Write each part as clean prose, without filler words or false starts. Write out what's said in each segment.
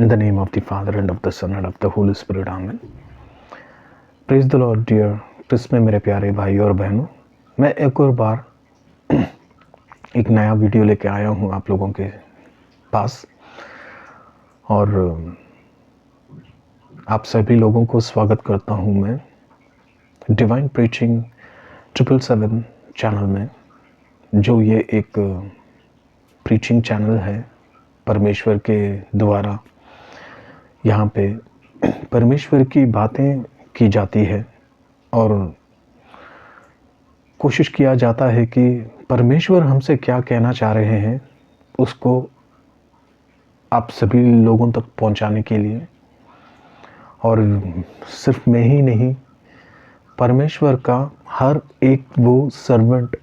In the name of the Father and of the Son and of the Holy Spirit, Amen. Praise the Lord, dear. Christ में मेरे प्यारे भाई और बहनों, मैं एक और बार एक नया वीडियो लेके आया हूँ आप लोगों के पास और आप सभी लोगों को स्वागत करता हूँ मैं डिवाइन प्रीचिंग 777 चैनल में, जो ये एक प्रीचिंग चैनल है परमेश्वर के द्वारा। यहाँ पे परमेश्वर की बातें की जाती है और कोशिश किया जाता है कि परमेश्वर हमसे क्या कहना चाह रहे हैं उसको आप सभी लोगों तक पहुंचाने के लिए। और सिर्फ मैं ही नहीं, परमेश्वर का हर एक वो सर्वेंट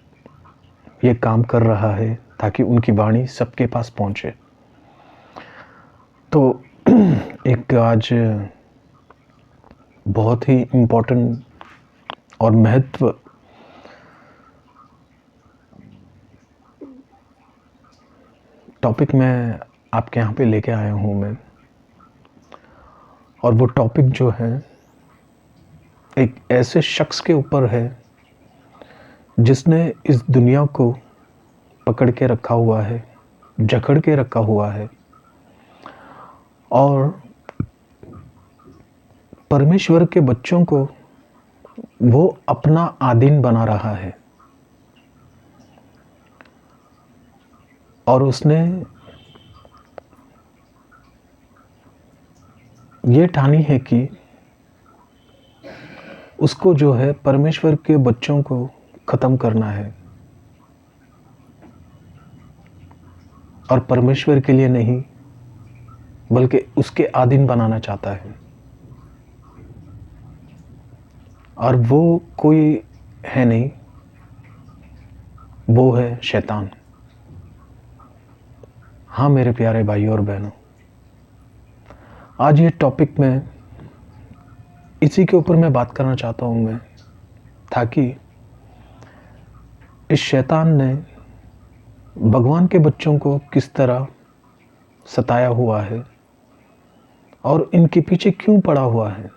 ये काम कर रहा है ताकि उनकी वाणी सबके पास पहुंचे। तो एक आज बहुत ही इम्पोर्टेंट और महत्व टॉपिक मैं आपके यहाँ पे लेके आया हूँ मैं। और वो टॉपिक जो है एक ऐसे शख्स के ऊपर है जिसने इस दुनिया को पकड़ के रखा हुआ है, जकड़ के रखा हुआ है और परमेश्वर के बच्चों को वो अपना आधीन बना रहा है। और उसने ये ठानी है कि उसको जो है परमेश्वर के बच्चों को ख़त्म करना है और परमेश्वर के लिए नहीं बल्कि उसके अधीन बनाना चाहता है। और वो कोई है नहीं, वो है शैतान। हाँ मेरे प्यारे भाई और बहनों, आज ये टॉपिक में इसी के ऊपर मैं बात करना चाहता हूँ मैं, ताकि इस शैतान ने भगवान के बच्चों को किस तरह सताया हुआ है और इनके पीछे क्यों पड़ा हुआ है।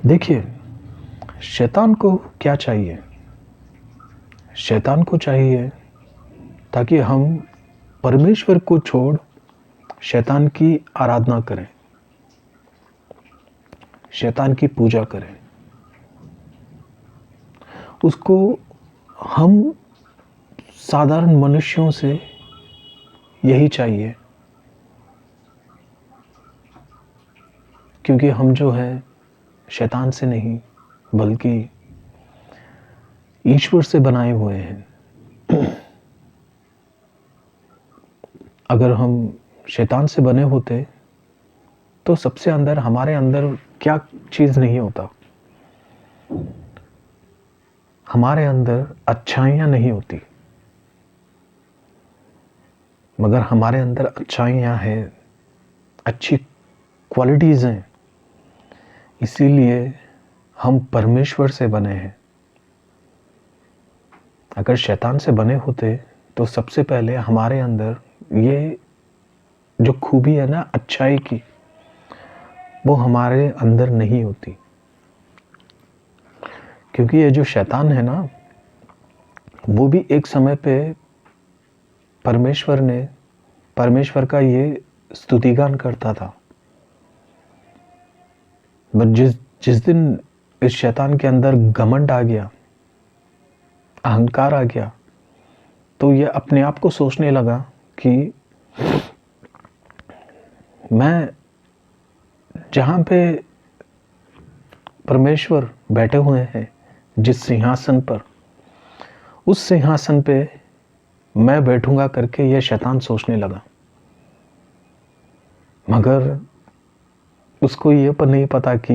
देखिए, शैतान को क्या चाहिए? शैतान को चाहिए ताकि हम परमेश्वर को छोड़ शैतान की आराधना करें, शैतान की पूजा करें। उसको हम साधारण मनुष्यों से यही चाहिए, क्योंकि हम जो है शैतान से नहीं बल्कि ईश्वर से बनाए हुए हैं। अगर हम शैतान से बने होते तो सबसे अंदर हमारे अंदर क्या चीज़ नहीं होता? हमारे अंदर अच्छाइयाँ नहीं होती, मगर हमारे अंदर अच्छाइयाँ हैं, अच्छी क्वालिटीज़ हैं, इसीलिए हम परमेश्वर से बने हैं। अगर शैतान से बने होते तो सबसे पहले हमारे अंदर ये जो खूबी है ना अच्छाई की, वो हमारे अंदर नहीं होती। क्योंकि ये जो शैतान है ना, वो भी एक समय पे परमेश्वर का ये स्तुतिगान करता था। बट जिस दिन इस शैतान के अंदर घमंड आ गया, अहंकार आ गया, तो ये अपने आप को सोचने लगा कि मैं जहाँ पे परमेश्वर बैठे हुए हैं जिस सिंहासन पर, उस सिंहासन पे मैं बैठूंगा करके यह शैतान सोचने लगा। मगर उसको ये पर नहीं पता कि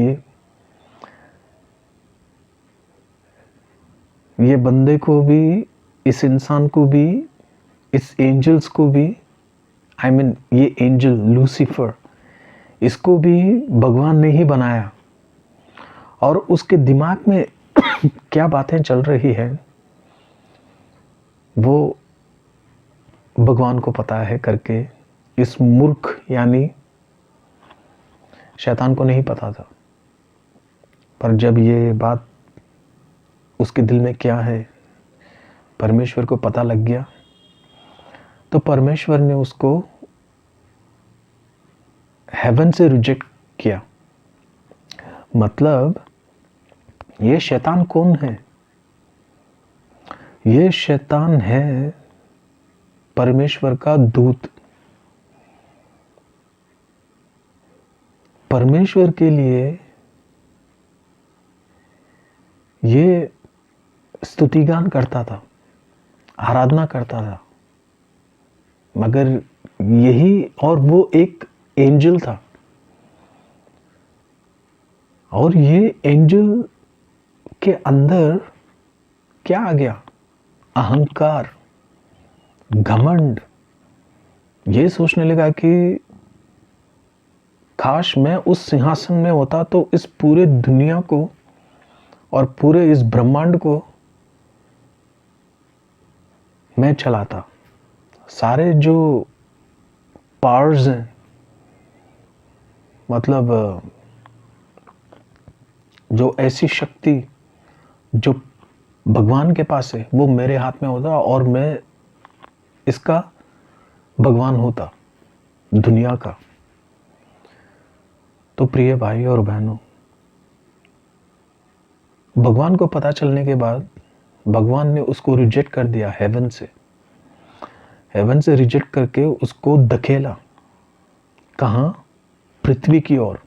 ये बंदे को भी, इस इंसान को भी, इस एंजल्स को भी, ये एंजल लूसीफर, इसको भी भगवान ने ही बनाया। और उसके दिमाग में क्या बातें चल रही है वो भगवान को पता है करके इस मूर्ख यानी शैतान को नहीं पता था। पर जब ये बात उसके दिल में क्या है परमेश्वर को पता लग गया, तो परमेश्वर ने उसको हेवन से रिजेक्ट किया। मतलब ये शैतान कौन है? ये शैतान है परमेश्वर का दूत। परमेश्वर के लिए ये स्तुतिगान करता था, आराधना करता था, मगर यही, और वो एक एंजल था, और ये एंजल के अंदर क्या आ गया? अहंकार, घमंड। ये सोचने लगा कि काश मैं उस सिंहासन में होता तो इस पूरे दुनिया को और पूरे इस ब्रह्मांड को मैं चलाता। सारे जो पावर्स हैं, मतलब जो ऐसी शक्ति जो भगवान के पास है वो मेरे हाथ में होता और मैं इसका भगवान होता, दुनिया का। तो प्रिय भाई और बहनों, भगवान को पता चलने के बाद भगवान ने उसको रिजेक्ट कर दिया हेवन से। हेवन से रिजेक्ट करके उसको धकेला कहाँ? पृथ्वी की ओर।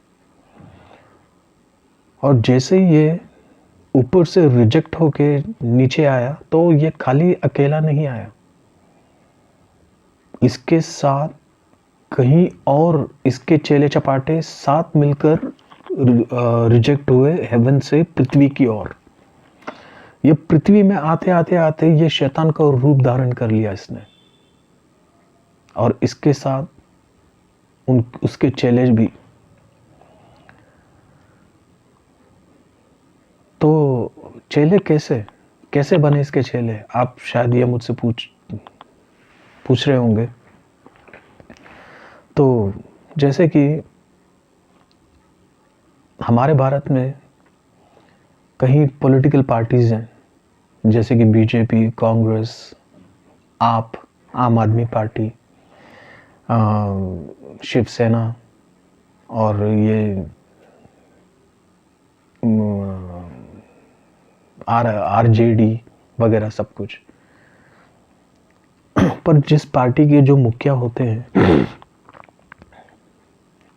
और जैसे ये ऊपर से रिजेक्ट होके नीचे आया तो ये खाली अकेला नहीं आया, इसके साथ कहीं और इसके चेले चपाटे साथ मिलकर रिजेक्ट हुए हेवन से पृथ्वी की ओर। ये पृथ्वी में आते आते आते ये शैतान का रूप धारण कर लिया इसने, और इसके साथ उसके चेले भी। तो चेले कैसे बने इसके चेले? आप शायद ये मुझसे पूछ रहे होंगे। तो जैसे कि हमारे भारत में कई पॉलिटिकल पार्टीज हैं, जैसे कि बीजेपी, कांग्रेस, आम आदमी पार्टी, शिवसेना, और ये आरजेडी वगैरह सब कुछ। पर जिस पार्टी के जो मुखिया होते हैं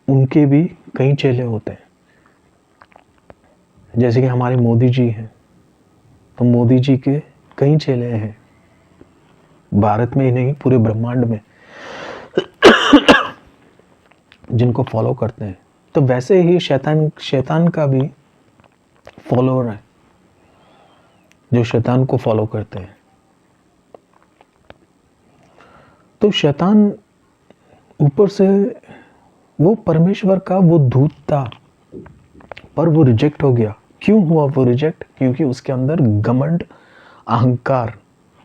उनके भी कई चेले होते हैं। जैसे कि हमारे मोदी जी हैं, तो मोदी जी के कई चेले हैं, भारत में ही नहीं पूरे ब्रह्मांड में, जिनको फॉलो करते हैं। तो वैसे ही शैतान का भी फॉलोअर है जो शैतान को फॉलो करते हैं। तो शैतान ऊपर से वो परमेश्वर का वो दूत था, पर वो रिजेक्ट हो गया। क्यों हुआ वो रिजेक्ट? क्योंकि उसके अंदर घमंड, अहंकार,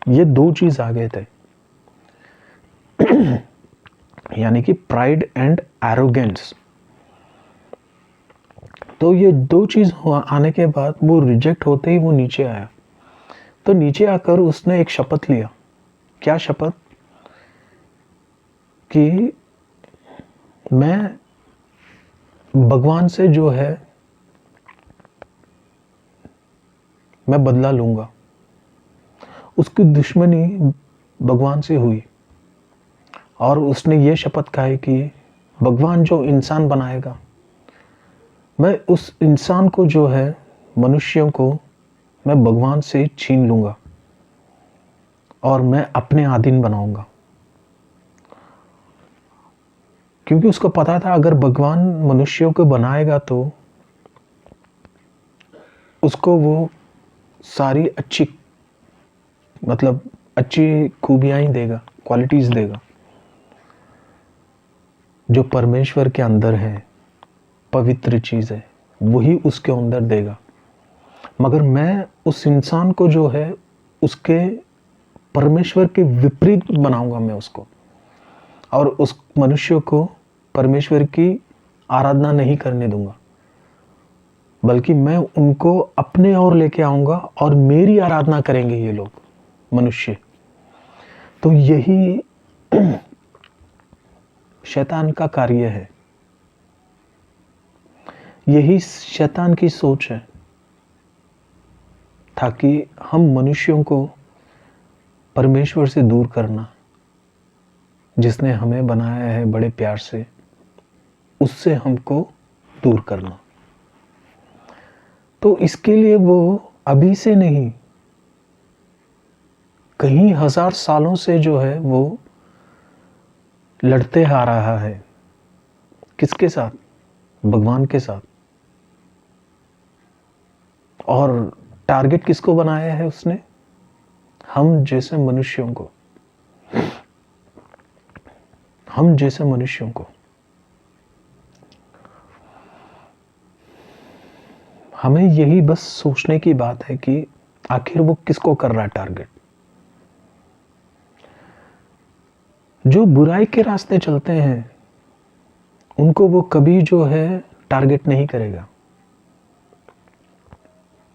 ये दो चीज आ गए थे। यानी कि प्राइड एंड एरोगेंस। तो ये दो चीज आने के बाद वो रिजेक्ट होते ही वो नीचे आया। तो नीचे आकर उसने एक शपथ लिया। क्या शपथ? कि मैं भगवान से जो है मैं बदला लूंगा। उसकी दुश्मनी भगवान से हुई और उसने ये शपथ खाई कि भगवान जो इंसान बनाएगा, मैं उस इंसान को जो है, मनुष्यों को, मैं भगवान से छीन लूंगा और मैं अपने अधीन बनाऊंगा। क्योंकि उसको पता था अगर भगवान मनुष्यों को बनाएगा तो उसको वो सारी अच्छी खूबियां ही देगा, क्वालिटीज देगा जो परमेश्वर के अंदर है, पवित्र चीज है, वही उसके अंदर देगा। मगर मैं उस इंसान को जो है उसके परमेश्वर के विपरीत बनाऊंगा मैं उसको, और उस मनुष्य को परमेश्वर की आराधना नहीं करने दूंगा, बल्कि मैं उनको अपने ओर लेके आऊंगा और मेरी आराधना करेंगे ये लोग मनुष्य। तो यही शैतान का कार्य है, यही शैतान की सोच है, ताकि हम मनुष्यों को परमेश्वर से दूर करना, जिसने हमें बनाया है बड़े प्यार से, उससे हमको दूर करना। तो इसके लिए वो अभी से नहीं, कई हजार सालों से जो है वो लड़ते आ रहा है। किसके साथ? भगवान के साथ। और टारगेट किसको बनाया है उसने? हम जैसे मनुष्यों को, हम जैसे मनुष्यों को। हमें यही बस सोचने की बात है कि आखिर वो किसको कर रहा है टारगेट। जो बुराई के रास्ते चलते हैं उनको वो कभी जो है टारगेट नहीं करेगा,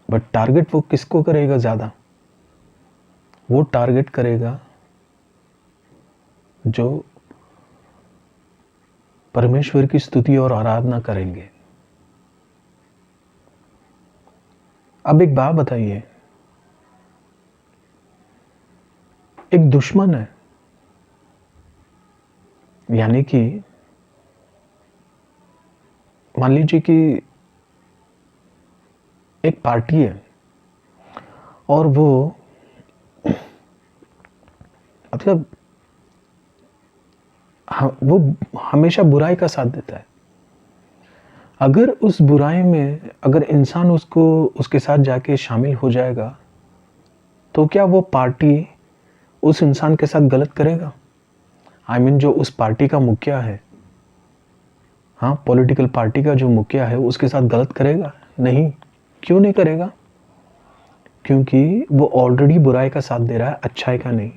बट टारगेट वो किसको करेगा ज्यादा? वो टारगेट करेगा जो परमेश्वर की स्तुति और आराधना करेंगे। अब एक बात बताइए, एक दुश्मन है, यानी कि मान लीजिए कि एक पार्टी है और वो मतलब वो हमेशा बुराई का साथ देता है। अगर उस बुराई में अगर इंसान उसके साथ जाके शामिल हो जाएगा, तो क्या वो पार्टी उस इंसान के साथ गलत करेगा? I mean, जो उस पार्टी का मुखिया है, हाँ, पॉलिटिकल पार्टी का जो मुखिया है, उसके साथ गलत करेगा? नहीं। क्यों नहीं करेगा? क्योंकि वो ऑलरेडी बुराई का साथ दे रहा है, अच्छाई का नहीं।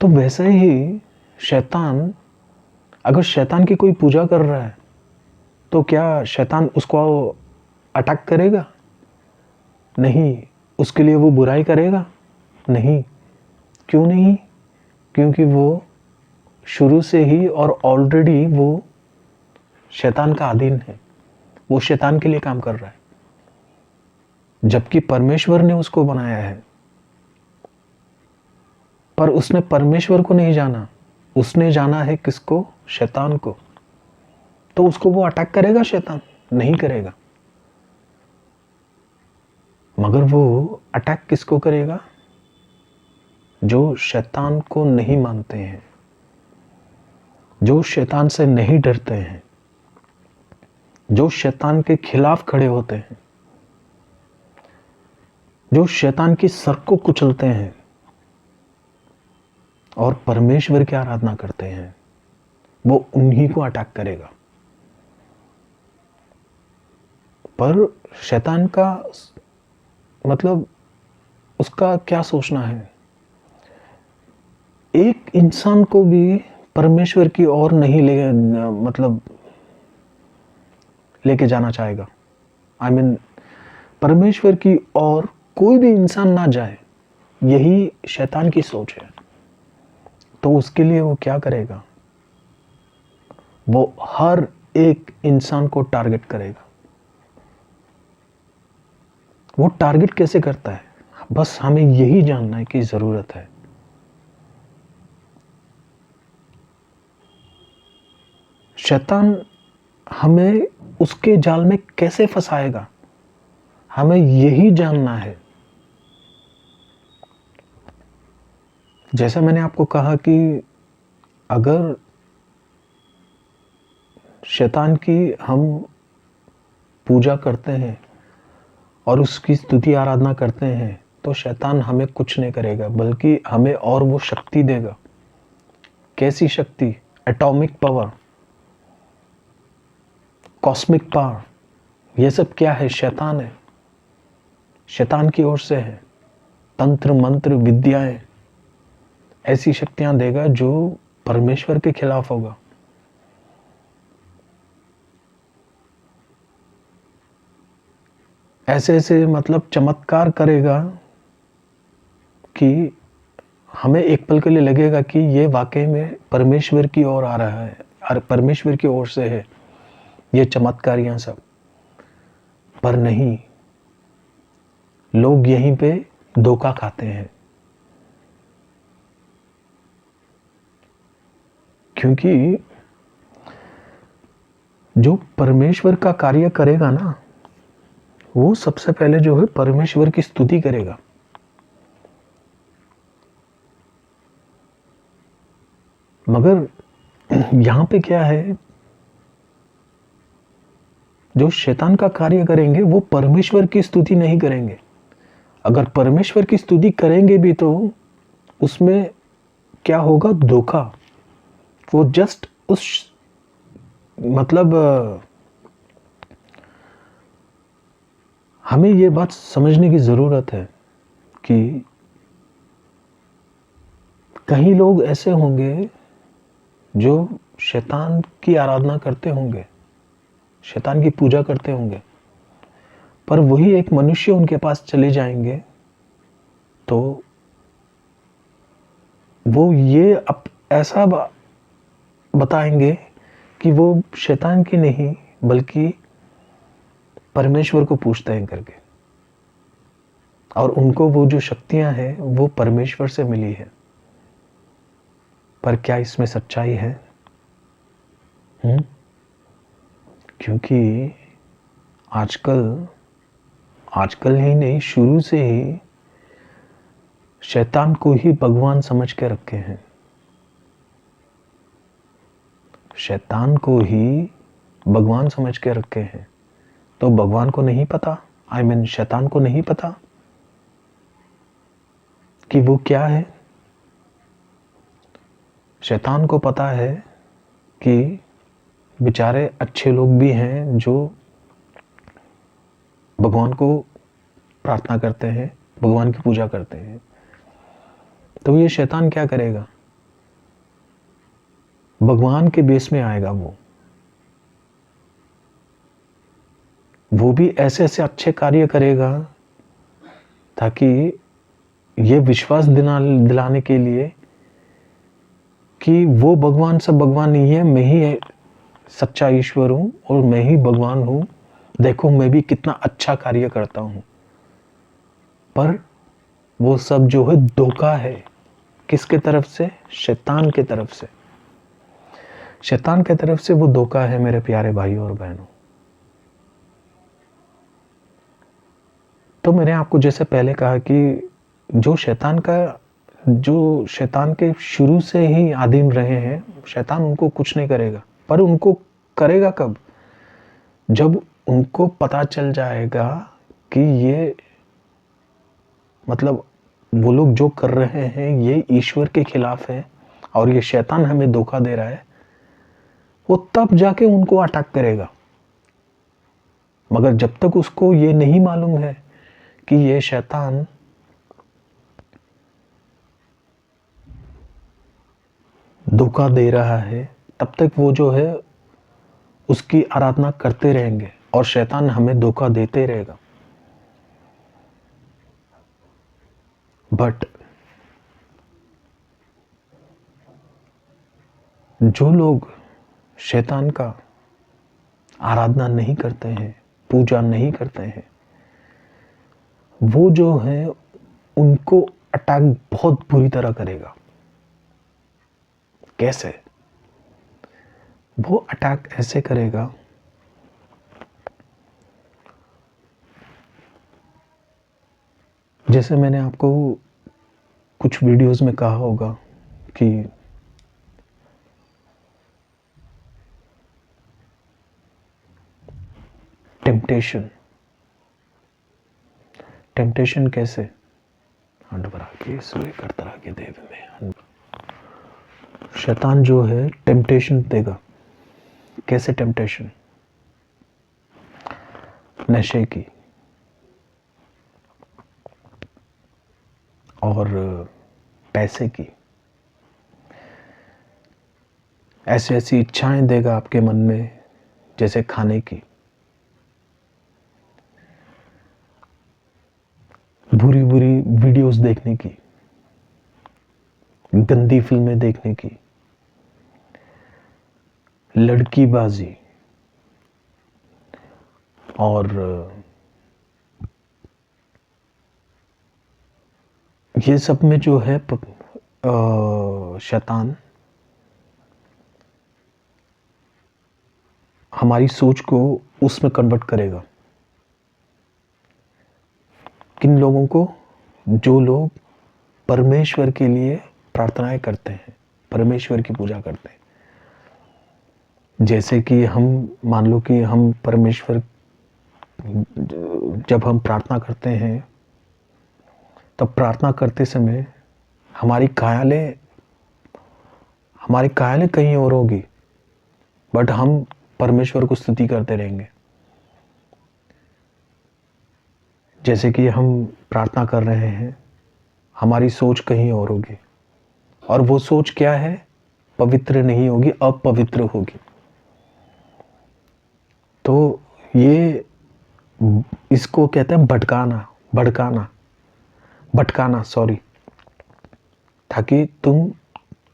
तो वैसे ही शैतान, अगर शैतान की कोई पूजा कर रहा है तो क्या शैतान उसको अटैक करेगा? नहीं। उसके लिए वो बुराई करेगा? नहीं। क्यों नहीं? क्योंकि वो शुरू से ही और ऑलरेडी वो शैतान का अधीन है, वो शैतान के लिए काम कर रहा है, जबकि परमेश्वर ने उसको बनाया है। पर उसने परमेश्वर को नहीं जाना, उसने जाना है किसको? शैतान को। तो उसको वो अटैक करेगा शैतान? नहीं करेगा। मगर वो अटैक किसको करेगा? जो शैतान को नहीं मानते हैं, जो शैतान से नहीं डरते हैं, जो शैतान के खिलाफ खड़े होते हैं, जो शैतान की सर को कुचलते हैं और परमेश्वर की आराधना करते हैं, वो उन्हीं को अटैक करेगा। पर शैतान का मतलब उसका क्या सोचना है? एक इंसान को भी परमेश्वर की ओर नहीं लेके जाना चाहेगा। I mean, परमेश्वर की ओर कोई भी इंसान ना जाए, यही शैतान की सोच है। तो उसके लिए वो क्या करेगा? वो हर एक इंसान को टारगेट करेगा। वो टारगेट कैसे करता है? बस हमें यही जानना है कि जरूरत है। शैतान हमें उसके जाल में कैसे फंसाएगा, हमें यही जानना है। जैसा मैंने आपको कहा कि अगर शैतान की हम पूजा करते हैं और उसकी स्तुति आराधना करते हैं, तो शैतान हमें कुछ नहीं करेगा, बल्कि हमें और वो शक्ति देगा। कैसी शक्ति? Atomic power, cosmic power. ये सब क्या है? शैतान है, शैतान की ओर से है। तंत्र मंत्र विद्याएं, ऐसी शक्तियां देगा जो परमेश्वर के खिलाफ होगा। ऐसे ऐसे मतलब चमत्कार करेगा कि हमें एक पल के लिए लगेगा कि ये वाकई में परमेश्वर की ओर आ रहा है और परमेश्वर की ओर से है ये चमत्कारियां सब। पर नहीं, लोग यहीं पे धोखा खाते हैं, क्योंकि जो परमेश्वर का कार्य करेगा ना, वो सबसे पहले जो है परमेश्वर की स्तुति करेगा। मगर यहां पे क्या है, जो शैतान का कार्य करेंगे वो परमेश्वर की स्तुति नहीं करेंगे। अगर परमेश्वर की स्तुति करेंगे भी तो उसमें क्या होगा, धोखा। वो जस्ट उस मतलब हमें ये बात समझने की जरूरत है कि कहीं लोग ऐसे होंगे जो शैतान की आराधना करते होंगे, शैतान की पूजा करते होंगे, पर वही एक मनुष्य उनके पास चले जाएंगे तो वो ये अब ऐसा बताएंगे कि वो शैतान की नहीं बल्कि परमेश्वर को पूछते हैं करके, और उनको वो जो शक्तियां हैं वो परमेश्वर से मिली है। पर क्या इसमें सच्चाई है? क्योंकि आजकल ही नहीं, शुरू से ही शैतान को ही भगवान समझ के रखे हैं। शैतान को ही भगवान समझ के रखे हैं। तो भगवान को नहीं पता, शैतान को नहीं पता कि वो क्या है। शैतान को पता है कि बेचारे अच्छे लोग भी हैं जो भगवान को प्रार्थना करते हैं, भगवान की पूजा करते हैं। तो ये शैतान क्या करेगा, भगवान के बेस में आएगा। वो भी ऐसे ऐसे अच्छे कार्य करेगा ताकि ये विश्वास दिलाने के लिए कि वो भगवान सब भगवान नहीं है, मैं ही सच्चा ईश्वर हूं और मैं ही भगवान हूं, देखो मैं भी कितना अच्छा कार्य करता हूं। पर वो सब जो है धोखा है। किसके तरफ से? शैतान के तरफ से। शैतान के तरफ से वो धोखा है मेरे प्यारे भाइयों और बहनों। तो मैंने आपको जैसे पहले कहा कि जो शैतान के शुरू से ही आदिम रहे हैं, शैतान उनको कुछ नहीं करेगा। पर उनको करेगा कब? जब उनको पता चल जाएगा कि ये मतलब वो लोग जो कर रहे हैं ये ईश्वर के खिलाफ है और ये शैतान हमें धोखा दे रहा है, वो तब जाके उनको अटैक करेगा। मगर जब तक उसको ये नहीं मालूम है कि ये शैतान धोखा दे रहा है, तब तक वो जो है उसकी आराधना करते रहेंगे और शैतान हमें धोखा देते रहेगा। बट जो लोग शैतान का आराधना नहीं करते हैं, पूजा नहीं करते हैं, वो जो है उनको अटैक बहुत बुरी तरह करेगा। कैसे? वो अटैक ऐसे करेगा, जैसे मैंने आपको कुछ वीडियोस में कहा होगा कि टेम्पटेशन कैसे? हंडवरा के सूर्य करतरा के देव में शैतान जो है टेम्पटेशन देगा। कैसे टेम्पटेशन? नशे की, और पैसे की, ऐसी ऐसी इच्छाएं देगा आपके मन में, जैसे खाने की, बुरी बुरी वीडियोस देखने की, गंदी फिल्में देखने की, लड़कीबाजी, और ये सब में जो है शैतान हमारी सोच को उसमें कन्वर्ट करेगा। किन लोगों को? जो लोग परमेश्वर के लिए प्रार्थनाएं करते हैं, परमेश्वर की पूजा करते हैं। जैसे कि हम मान लो कि हम परमेश्वर, जब हम प्रार्थना करते हैं तब प्रार्थना करते समय हमारी ख्यालें कहीं और होगी, बट हम परमेश्वर को स्तुति करते रहेंगे। जैसे कि हम प्रार्थना कर रहे हैं, हमारी सोच कहीं और होगी, और वो सोच क्या है? पवित्र नहीं होगी, अपवित्र होगी। तो ये, इसको कहते हैं भटकाना, सॉरी, ताकि तुम,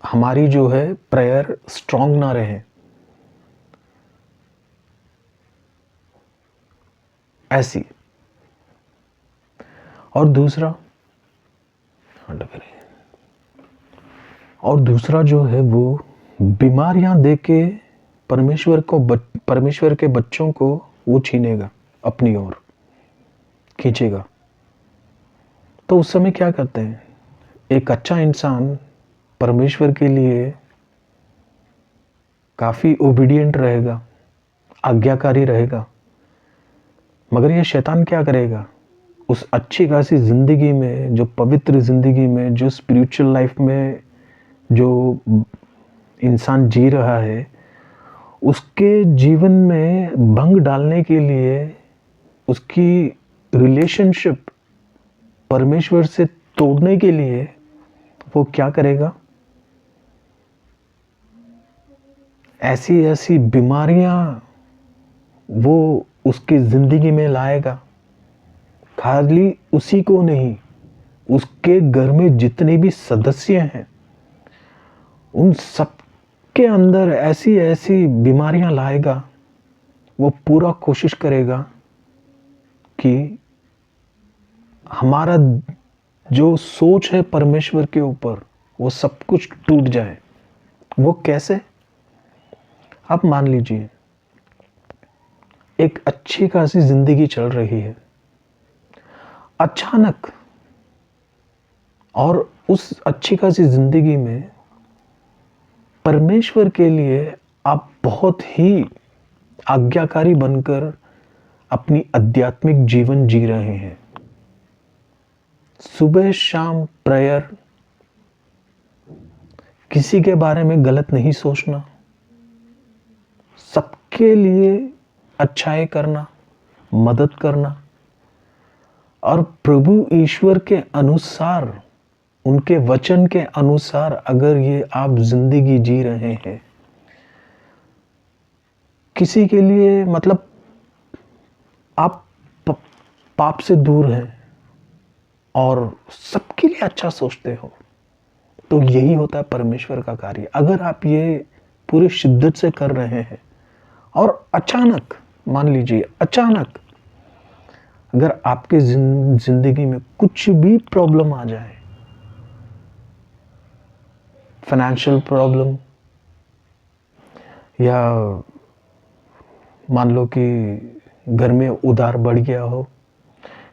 हमारी जो है प्रेयर स्ट्रांग ना रहे, ऐसी। और दूसरा जो है वो बीमारियां दे के परमेश्वर के बच्चों को वो छीनेगा, अपनी ओर खींचेगा। तो उस समय क्या करते हैं? एक अच्छा इंसान परमेश्वर के लिए काफी ओबीडिएंट रहेगा, आज्ञाकारी रहेगा, मगर ये शैतान क्या करेगा? उस अच्छी खासी जिंदगी में, जो पवित्र जिंदगी में, जो स्पिरिचुअल लाइफ में जो इंसान जी रहा है, उसके जीवन में भंग डालने के लिए, उसकी रिलेशनशिप परमेश्वर से तोड़ने के लिए वो क्या करेगा? ऐसी ऐसी बीमारियां वो उसकी जिंदगी में लाएगा। खाली उसी को नहीं, उसके घर में जितने भी सदस्य हैं उन सब के अंदर ऐसी ऐसी बीमारियां लाएगा। वो पूरा कोशिश करेगा कि हमारा जो सोच है परमेश्वर के ऊपर, वो सब कुछ टूट जाए। वो कैसे? आप मान लीजिए एक अच्छी खासी जिंदगी चल रही है, अचानक, और उस अच्छी खासी जिंदगी में परमेश्वर के लिए आप बहुत ही आज्ञाकारी बनकर अपनी आध्यात्मिक जीवन जी रहे हैं। सुबह शाम प्रेयर, किसी के बारे में गलत नहीं सोचना, सबके लिए अच्छाई करना, मदद करना, और प्रभु ईश्वर के अनुसार, उनके वचन के अनुसार अगर ये आप जिंदगी जी रहे हैं, किसी के लिए, मतलब आप पाप से दूर हैं और सबके लिए अच्छा सोचते हो, तो यही होता है परमेश्वर का कार्य। अगर आप ये पूरी शिद्दत से कर रहे हैं और अचानक, मान लीजिए अचानक अगर आपके जिंदगी में कुछ भी प्रॉब्लम आ जाए, फाइनेंशियल प्रॉब्लम, या मान लो कि घर में उधार बढ़ गया हो,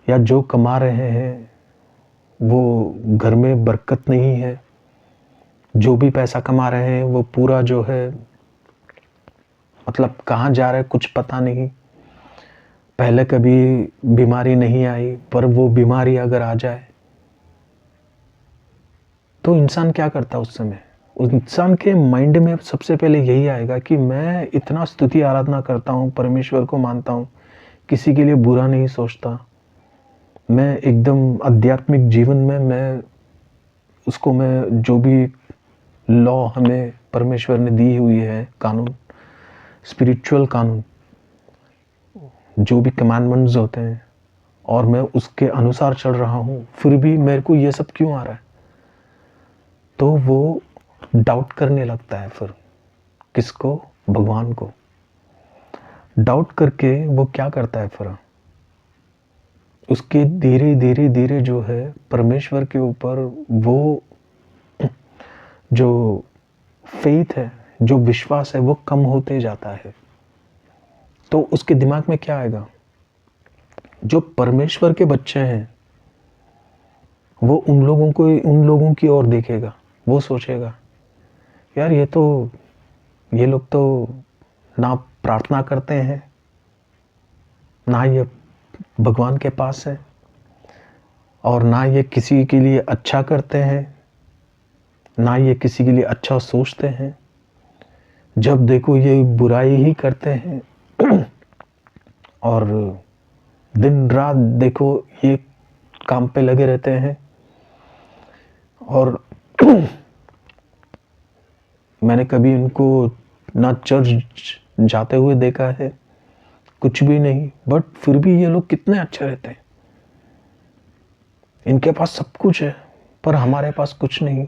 या जो कमा रहे हैं वो घर में बरकत नहीं है, जो भी पैसा कमा रहे हैं वो पूरा जो है, मतलब कहाँ जा रहा है कुछ पता नहीं। पहले कभी बीमारी नहीं आई, पर वो बीमारी अगर आ जाए तो इंसान क्या करता है उस समय? उस इंसान के माइंड में सबसे पहले यही आएगा कि मैं इतना स्तुति आराधना करता हूँ, परमेश्वर को मानता हूँ, किसी के लिए बुरा नहीं सोचता, मैं एकदम आध्यात्मिक जीवन में मैं उसको मैं जो भी लॉ हमें परमेश्वर ने दी हुई है, कानून, स्पिरिचुअल कानून, जो भी कमांडमेंट्स होते हैं, और मैं उसके अनुसार चल रहा हूँ, फिर भी मेरे को ये सब क्यों आ रहा है? तो वो डाउट करने लगता है फिर। किसको? भगवान को। डाउट करके वो क्या करता है फिर? उसके धीरे धीरे धीरे जो है परमेश्वर के ऊपर वो जो फेथ है, जो विश्वास है, वो कम होते जाता है। तो उसके दिमाग में क्या आएगा? जो परमेश्वर के बच्चे हैं वो उन लोगों की ओर देखेगा। वो सोचेगा, यार ये लोग तो ना प्रार्थना करते हैं, ना ये भगवान के पास है, और ना ये किसी के लिए अच्छा करते हैं, ना ये किसी के लिए अच्छा सोचते हैं। जब देखो ये बुराई ही करते हैं और दिन रात देखो ये काम पे लगे रहते हैं। और मैंने कभी इनको ना चर्च जाते हुए देखा है, कुछ भी नहीं, बट फिर भी ये लोग कितने अच्छे रहते हैं। इनके पास सब कुछ है पर हमारे पास कुछ नहीं।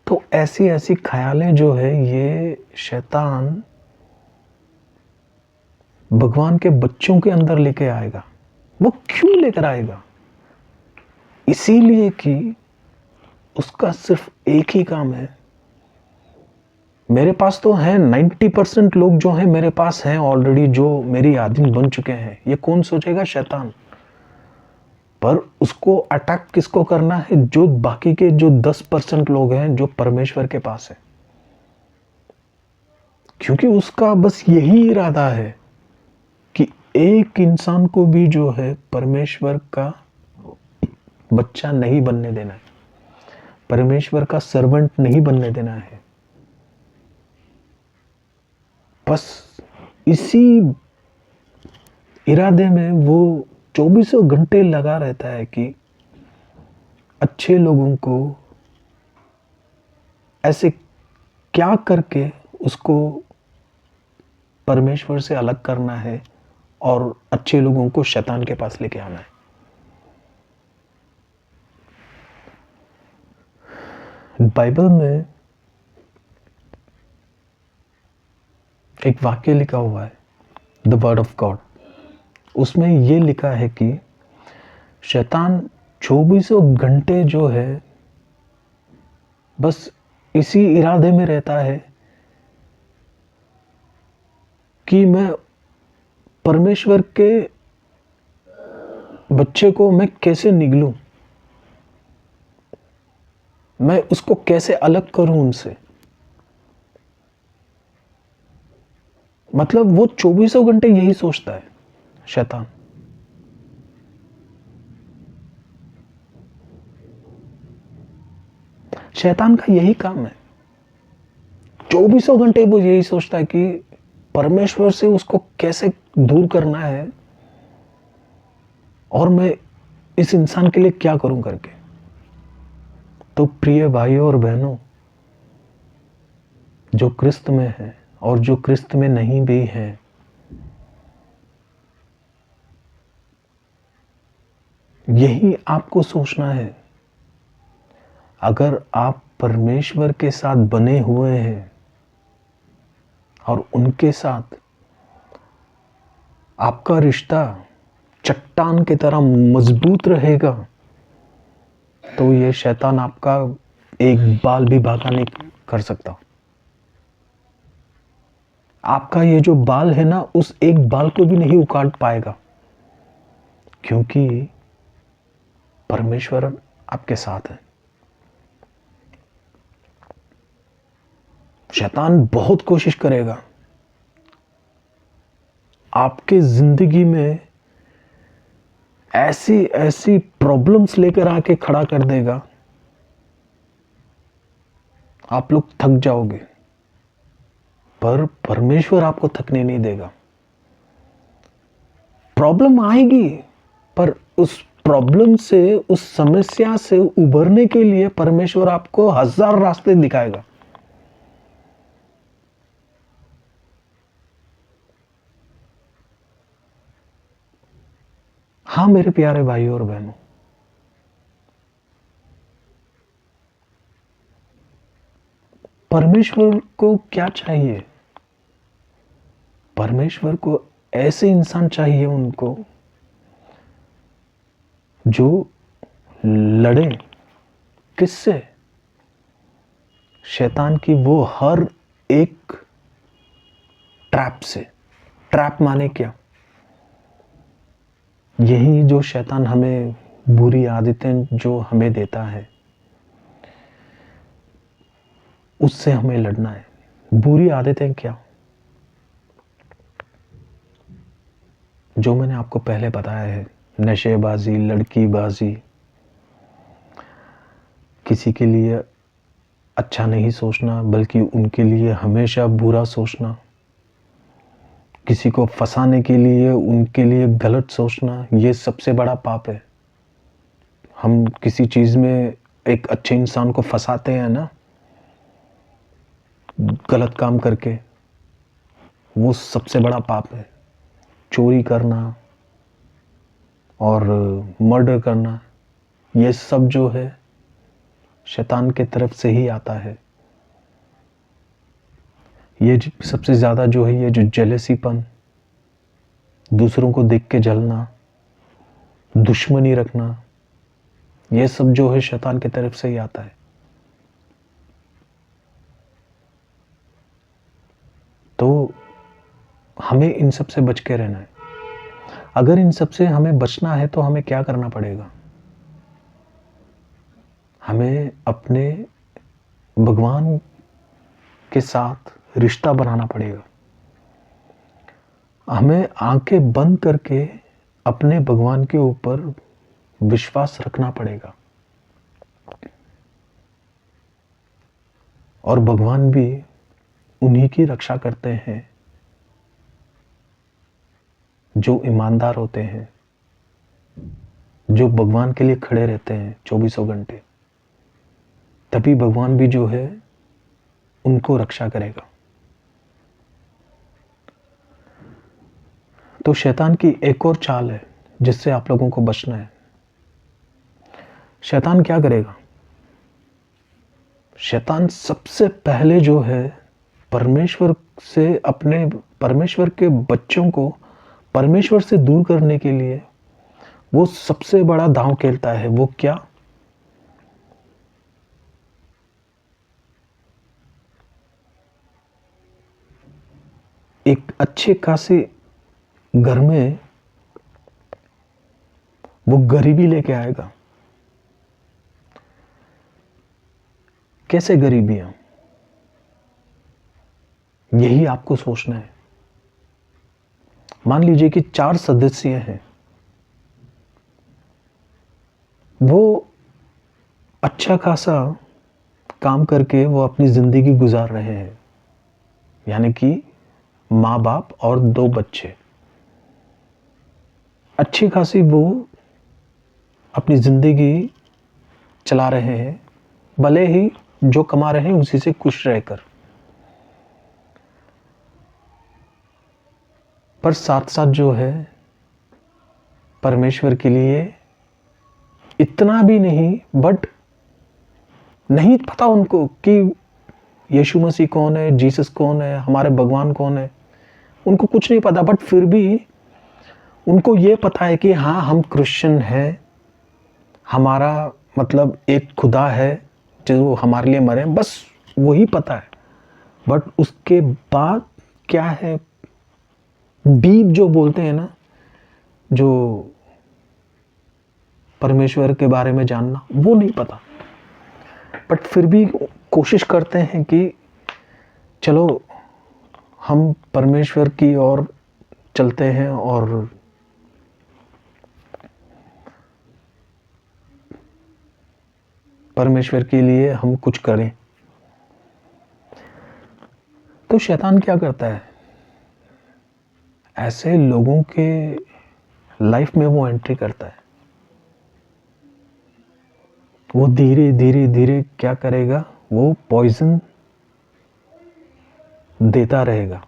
तो ऐसी ऐसी ख्यालें जो है ये शैतान भगवान के बच्चों के अंदर लेके आएगा। वो क्यों लेकर आएगा? इसीलिए कि उसका सिर्फ एक ही काम है। मेरे पास तो है 90% लोग जो हैं मेरे पास हैं ऑलरेडी, जो मेरी आदमी बन चुके हैं। ये कौन सोचेगा? शैतान। पर उसको अटैक किसको करना है? जो बाकी के जो 10% लोग हैं जो परमेश्वर के पास है। क्योंकि उसका बस यही इरादा है कि एक इंसान को भी जो है परमेश्वर का बच्चा नहीं बनने देना है, परमेश्वर का सर्वेंट नहीं बनने देना है। बस इसी इरादे में वो 24 घंटे लगा रहता है कि अच्छे लोगों को ऐसे क्या करके उसको परमेश्वर से अलग करना है और अच्छे लोगों को शैतान के पास लेके आना है। बाइबल में एक वाक्य लिखा हुआ है, द वर्ड ऑफ गॉड। उसमें ये लिखा है कि शैतान 24 घंटे जो है बस इसी इरादे में रहता है कि मैं परमेश्वर के बच्चे को मैं कैसे निगलूं, मैं उसको कैसे अलग करूं उनसे। मतलब वो 24 घंटे यही सोचता है शैतान। शैतान का यही काम है। 24 घंटे वो यही सोचता है कि परमेश्वर से उसको कैसे दूर करना है और मैं इस इंसान के लिए क्या करूं करके। तो प्रिय भाइयों और बहनों, जो क्रिस्त में है और जो क्रिस्त में नहीं भी है, यही आपको सोचना है। अगर आप परमेश्वर के साथ बने हुए हैं और उनके साथ आपका रिश्ता चट्टान की तरह मजबूत रहेगा, तो ये शैतान आपका एक बाल भी बांका नहीं कर सकता। आपका ये जो बाल है ना, उस एक बाल को भी नहीं उखाड़ पाएगा, क्योंकि परमेश्वर आपके साथ है। शैतान बहुत कोशिश करेगा, आपके जिंदगी में ऐसी ऐसी प्रॉब्लम्स लेकर आके खड़ा कर देगा, आप लोग थक जाओगे, पर परमेश्वर आपको थकने नहीं देगा। प्रॉब्लम आएगी, पर उस प्रॉब्लम से, उस समस्या से उभरने के लिए परमेश्वर आपको 1000 रास्ते दिखाएगा। हाँ मेरे प्यारे भाइयों और बहनों, परमेश्वर को क्या चाहिए? परमेश्वर को ऐसे इंसान चाहिए उनको जो लड़े किससे? शैतान की वो हर एक ट्रैप से। ट्रैप माने क्या? यही जो शैतान हमें बुरी आदतें जो हमें देता है, उससे हमें लड़ना है। बुरी आदतें क्या? जो मैंने आपको पहले बताया है, नशेबाजी, लड़कीबाजी, किसी के लिए अच्छा नहीं सोचना बल्कि उनके लिए हमेशा बुरा सोचना, किसी को फंसाने के लिए उनके लिए गलत सोचना, ये सबसे बड़ा पाप है। हम किसी चीज़ में एक अच्छे इंसान को फंसाते हैं ना, गलत काम करके, वो सबसे बड़ा पाप है। चोरी करना और मर्डर करना, ये सब जो है शैतान के तरफ से ही आता है। ये सबसे ज़्यादा जो है, ये जो जेलसीपन, दूसरों को देख के जलना, दुश्मनी रखना, ये सब जो है शैतान की तरफ से ही आता है। तो हमें इन सब से बच के रहना है। अगर इन सब से हमें बचना है तो हमें क्या करना पड़ेगा? हमें अपने भगवान के साथ रिश्ता बनाना पड़ेगा। हमें आंखें बंद करके अपने भगवान के ऊपर विश्वास रखना पड़ेगा। और भगवान भी उन्हीं की रक्षा करते हैं जो ईमानदार होते हैं, जो भगवान के लिए खड़े रहते हैं 24 घंटे। तभी भगवान भी जो है उनको रक्षा करेगा। तो शैतान की एक और चाल है जिससे आप लोगों को बचना है। शैतान क्या करेगा? शैतान सबसे पहले जो है परमेश्वर से, अपने परमेश्वर के बच्चों को परमेश्वर से दूर करने के लिए वो सबसे बड़ा दांव खेलता है। वो क्या? एक अच्छे खासे घर में वो गरीबी लेके आएगा। कैसे गरीबियां? यही आपको सोचना है। मान लीजिए कि 4 सदस्य हैं, वो अच्छा खासा काम करके वो अपनी जिंदगी गुजार रहे हैं, यानी कि माँ बाप और 2 बच्चे अच्छी खासी वो अपनी जिंदगी चला रहे हैं, भले ही जो कमा रहे हैं उसी से खुश रहकर। पर साथ साथ जो है परमेश्वर के लिए इतना भी नहीं, बट नहीं पता उनको कि यीशु मसीह कौन है, जीसस कौन है, हमारे भगवान कौन है, उनको कुछ नहीं पता। बट फिर भी उनको ये पता है कि हाँ हम क्रिश्चियन हैं, हमारा मतलब एक खुदा है जो हमारे लिए मरे, बस वही पता है। बट उसके बाद क्या है, डीप जो बोलते हैं ना, जो परमेश्वर के बारे में जानना, वो नहीं पता। बट फिर भी कोशिश करते हैं कि चलो हम परमेश्वर की ओर चलते हैं और परमेश्वर के लिए हम कुछ करें। तो शैतान क्या करता है? ऐसे लोगों के लाइफ में वो एंट्री करता है। वो धीरे धीरे धीरे क्या करेगा, वो पॉइजन देता रहेगा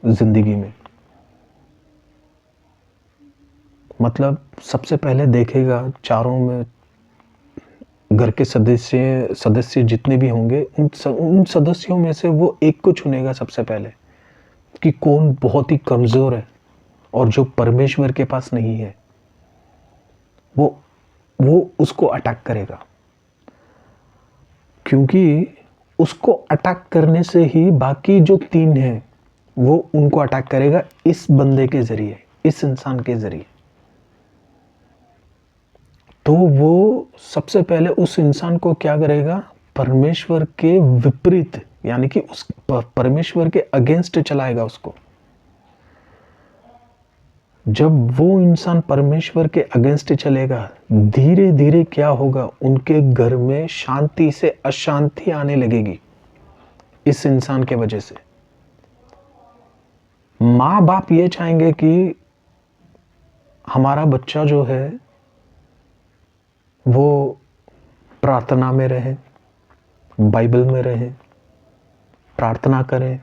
जिंदगी में। मतलब सबसे पहले देखेगा चारों में घर के सदस्य जितने भी होंगे उन सदस्यों में से वो एक को चुनेगा सबसे पहले कि कौन बहुत ही कमज़ोर है और जो परमेश्वर के पास नहीं है, वो उसको अटैक करेगा। क्योंकि उसको अटैक करने से ही बाकी जो 3 हैं वो उनको अटैक करेगा इस बंदे के ज़रिए, इस इंसान के ज़रिए। तो वो सबसे पहले उस इंसान को क्या करेगा, परमेश्वर के विपरीत, यानी कि उस परमेश्वर के अगेंस्ट चलाएगा उसको। जब वो इंसान परमेश्वर के अगेंस्ट चलेगा, धीरे धीरे क्या होगा, उनके घर में शांति से अशांति आने लगेगी इस इंसान के वजह से। माँ बाप ये चाहेंगे कि हमारा बच्चा जो है वो प्रार्थना में रहे, बाइबल में रहे, प्रार्थना करें,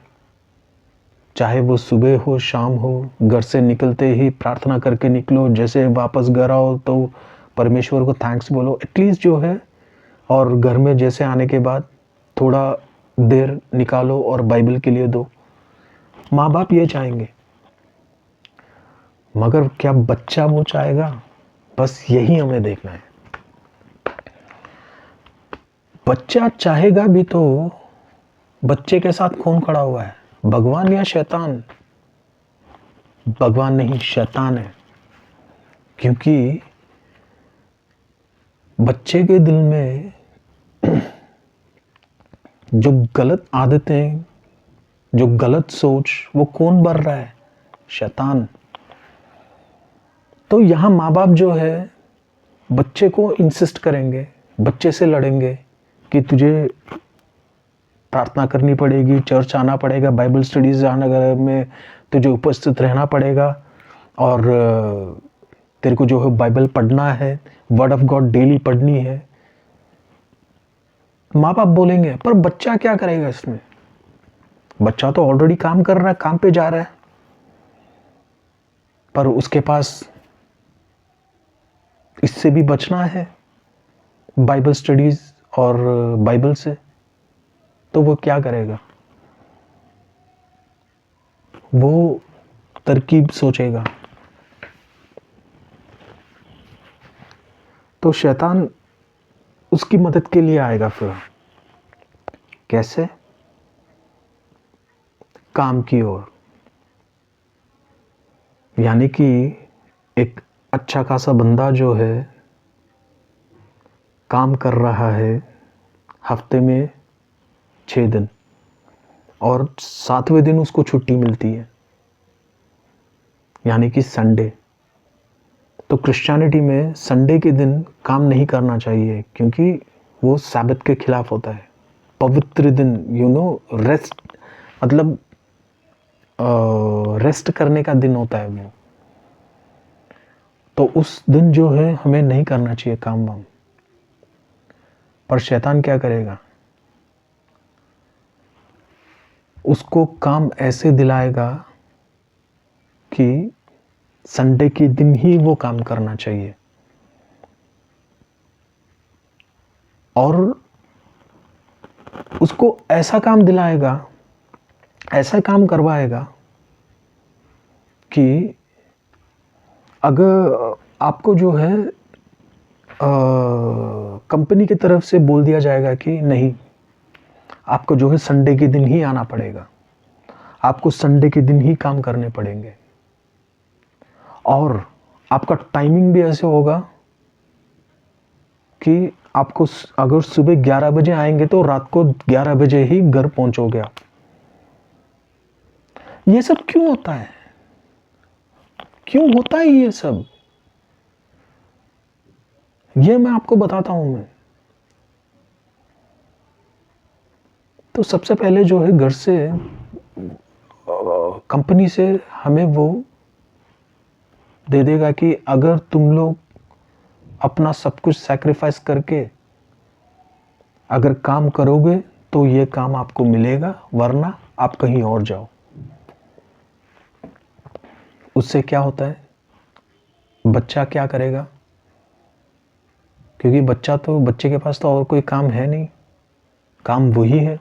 चाहे वो सुबह हो शाम हो, घर से निकलते ही प्रार्थना करके निकलो, जैसे वापस घर आओ तो परमेश्वर को थैंक्स बोलो एटलीस्ट जो है, और घर में जैसे आने के बाद थोड़ा देर निकालो और बाइबल के लिए दो। माँ बाप ये चाहेंगे, मगर क्या बच्चा वो चाहेगा? बस यही हमें देखना है। बच्चा चाहेगा भी तो बच्चे के साथ कौन खड़ा हुआ है, भगवान या शैतान? भगवान नहीं, शैतान है। क्योंकि बच्चे के दिल में जो गलत आदतें, जो गलत सोच, वो कौन भर रहा है? शैतान। तो यहाँ माँ बाप जो है बच्चे को इंसिस्ट करेंगे, बच्चे से लड़ेंगे कि तुझे प्रार्थना करनी पड़ेगी, चर्च आना पड़ेगा, बाइबल स्टडीज आना में तुझे उपस्थित रहना पड़ेगा, और तेरे को जो है बाइबल पढ़ना है, वर्ड ऑफ गॉड डेली पढ़नी है। माँ बाप बोलेंगे, पर बच्चा क्या करेगा इसमें? बच्चा तो ऑलरेडी काम कर रहा है, काम पे जा रहा है, पर उसके पास इससे भी बचना है, बाइबल स्टडीज और बाइबल से, तो वो क्या करेगा? वो तरकीब सोचेगा। तो शैतान उसकी मदद के लिए आएगा। फिर कैसे? काम की ओर, यानी कि एक अच्छा खासा बंदा जो है काम कर रहा है हफ्ते में 6 दिन, और 7वें दिन उसको छुट्टी मिलती है, यानी कि संडे। तो क्रिश्चियनिटी में संडे के दिन काम नहीं करना चाहिए, क्योंकि वो सैबत के खिलाफ होता है, पवित्र दिन, रेस्ट, मतलब रेस्ट करने का दिन होता है वो। तो उस दिन जो है हमें नहीं करना चाहिए काम वाम। पर शैतान क्या करेगा? उसको काम ऐसे दिलाएगा कि संडे के दिन ही वो काम करना चाहिए, और उसको ऐसा काम दिलाएगा, ऐसा काम करवाएगा कि अगर आपको जो है कंपनी की तरफ से बोल दिया जाएगा कि नहीं, आपको जो है संडे के दिन ही आना पड़ेगा, आपको संडे के दिन ही काम करने पड़ेंगे, और आपका टाइमिंग भी ऐसे होगा कि आपको अगर सुबह 11 बजे आएंगे तो रात को 11 बजे ही घर पहुंचोगे आप। ये सब क्यों होता है? क्यों होता है ये सब? ये मैं आपको बताता हूं मैं। तो सबसे पहले जो है घर से, कंपनी से हमें वो दे देगा कि अगर तुम लोग अपना सब कुछ सैक्रिफाइस करके अगर काम करोगे तो ये काम आपको मिलेगा, वरना आप कहीं और जाओ। उससे क्या होता है, बच्चा क्या करेगा? क्योंकि बच्चे के पास तो और कोई काम है नहीं, काम वही है,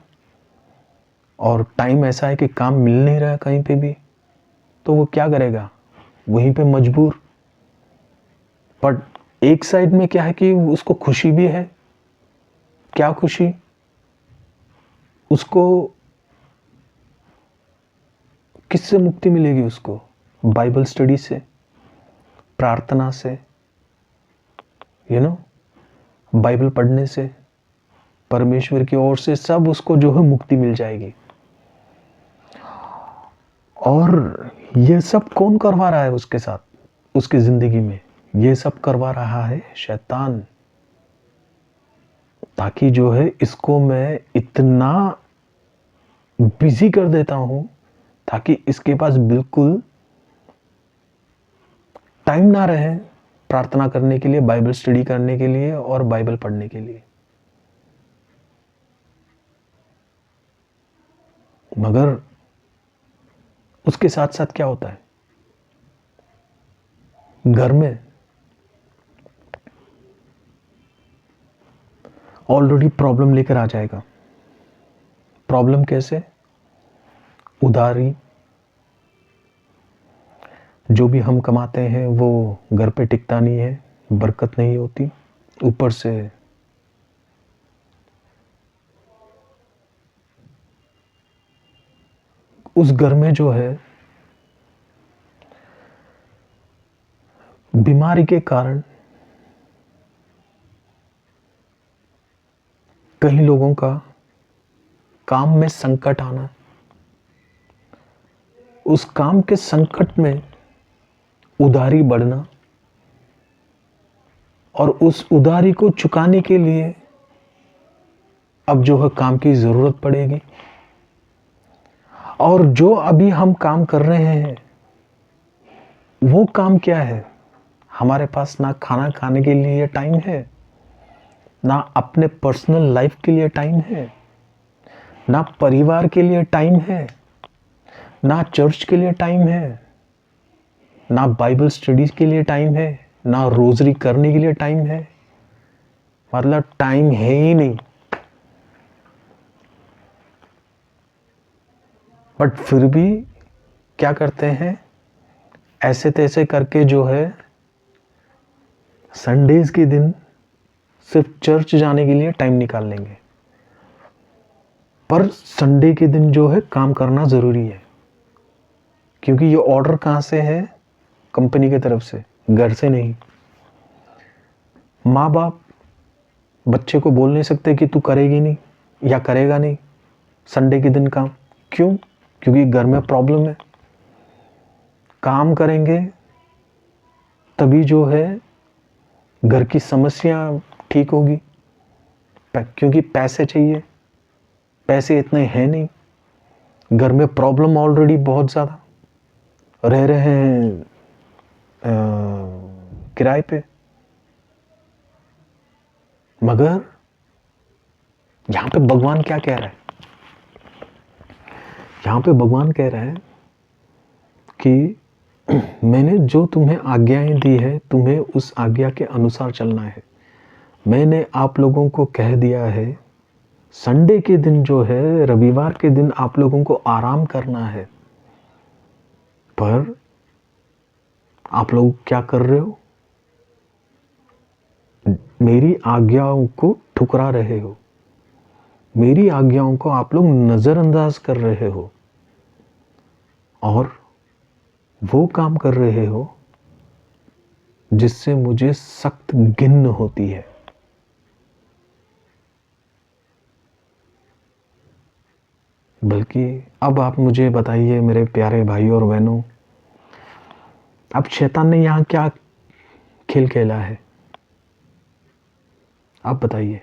और टाइम ऐसा है कि काम मिल नहीं रहा है कहीं पे भी, तो वो क्या करेगा? वहीं पे मजबूर। बट एक साइड में क्या है कि उसको खुशी भी है। क्या खुशी? उसको किससे मुक्ति मिलेगी? उसको बाइबल स्टडी से, प्रार्थना से, बाइबल पढ़ने से, परमेश्वर की ओर से सब उसको जो है मुक्ति मिल जाएगी। और ये सब कौन करवा रहा है उसके साथ, उसकी जिंदगी में? ये सब करवा रहा है शैतान, ताकि जो है इसको मैं इतना बिजी कर देता हूं ताकि इसके पास बिल्कुल टाइम ना रहे प्रार्थना करने के लिए, बाइबल स्टडी करने के लिए और बाइबल पढ़ने के लिए। मगर उसके साथ साथ क्या होता है, घर में ऑलरेडी प्रॉब्लम लेकर आ जाएगा। प्रॉब्लम कैसे? उधारी, जो भी हम कमाते हैं वो घर पे टिकता नहीं है, बरकत नहीं होती। ऊपर से उस घर में जो है बीमारी के कारण कई लोगों का काम में संकट आना, उस काम के संकट में उधारी बढ़ना, और उस उधारी को चुकाने के लिए अब जो है काम की जरूरत पड़ेगी। और जो अभी हम काम कर रहे हैं वो काम क्या है? हमारे पास ना खाना खाने के लिए टाइम है, ना अपने पर्सनल लाइफ के लिए टाइम है, ना परिवार के लिए टाइम है, ना चर्च के लिए टाइम है, ना बाइबल स्टडीज के लिए टाइम है, ना रोजरी करने के लिए टाइम है। मतलब टाइम है ही नहीं। बट फिर भी क्या करते हैं, ऐसे तैसे करके जो है संडेज के दिन सिर्फ चर्च जाने के लिए टाइम निकाल लेंगे। पर संडे के दिन जो है काम करना जरूरी है, क्योंकि ये ऑर्डर कहां से है? कंपनी की तरफ से, घर से नहीं। माँ बाप बच्चे को बोल नहीं सकते कि तू करेगी नहीं या करेगा नहीं संडे के दिन काम। क्यों? क्योंकि घर में प्रॉब्लम है। काम करेंगे तभी जो है घर की समस्या ठीक होगी, क्योंकि पैसे चाहिए। पैसे इतने हैं नहीं, घर में प्रॉब्लम ऑलरेडी बहुत ज़्यादा, रह रहे हैं किराए पे। मगर यहां पे भगवान क्या कह रहा है? यहां पे भगवान कह रहा है कि मैंने जो तुम्हें आज्ञाएं दी है, तुम्हें उस आज्ञा के अनुसार चलना है। मैंने आप लोगों को कह दिया है संडे के दिन जो है, रविवार के दिन आप लोगों को आराम करना है, पर आप लोग क्या कर रहे हो? मेरी आज्ञाओं को ठुकरा रहे हो, मेरी आज्ञाओं को आप लोग नजरअंदाज कर रहे हो, और वो काम कर रहे हो जिससे मुझे सख्त घिन्न होती है। बल्कि अब आप मुझे बताइए मेरे प्यारे भाई और बहनों, अब शैतान ने यहां क्या खेल खेला है? आप बताइए,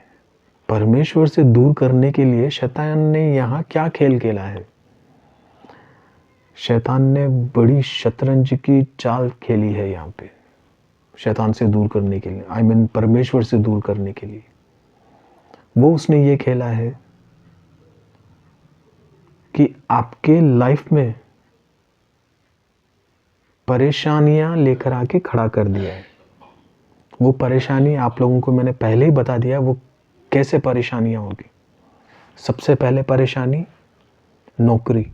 परमेश्वर से दूर करने के लिए शैतान ने यहां क्या खेल खेला है? शैतान ने बड़ी शतरंज की चाल खेली है यहां पे, शैतान से दूर करने के लिए, परमेश्वर से दूर करने के लिए। वो उसने ये खेला है कि आपके लाइफ में परेशानियां लेकर आके खड़ा कर दिया है। वो परेशानी आप लोगों को मैंने पहले ही बता दिया वो कैसे परेशानियां होगी। सबसे पहले परेशानी नौकरी,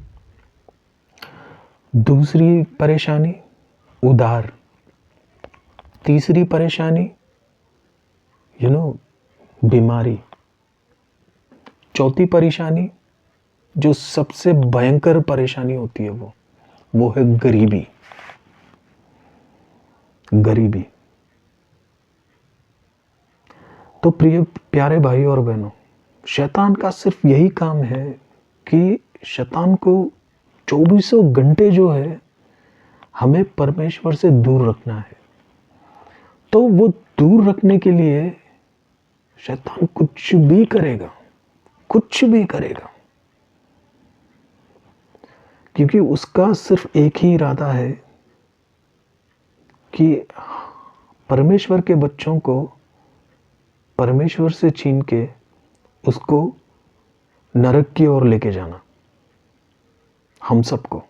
दूसरी परेशानी उधार, तीसरी परेशानी बीमारी, चौथी परेशानी जो सबसे भयंकर परेशानी होती है वो है गरीबी। गरीबी। तो प्यारे भाई और बहनों, शैतान का सिर्फ यही काम है कि शैतान को 24 घंटे जो है हमें परमेश्वर से दूर रखना है। तो वो दूर रखने के लिए शैतान कुछ भी करेगा, कुछ भी करेगा, क्योंकि उसका सिर्फ एक ही इरादा है कि परमेश्वर के बच्चों को परमेश्वर से छीन के उसको नरक की ओर लेके जाना, हम सबको।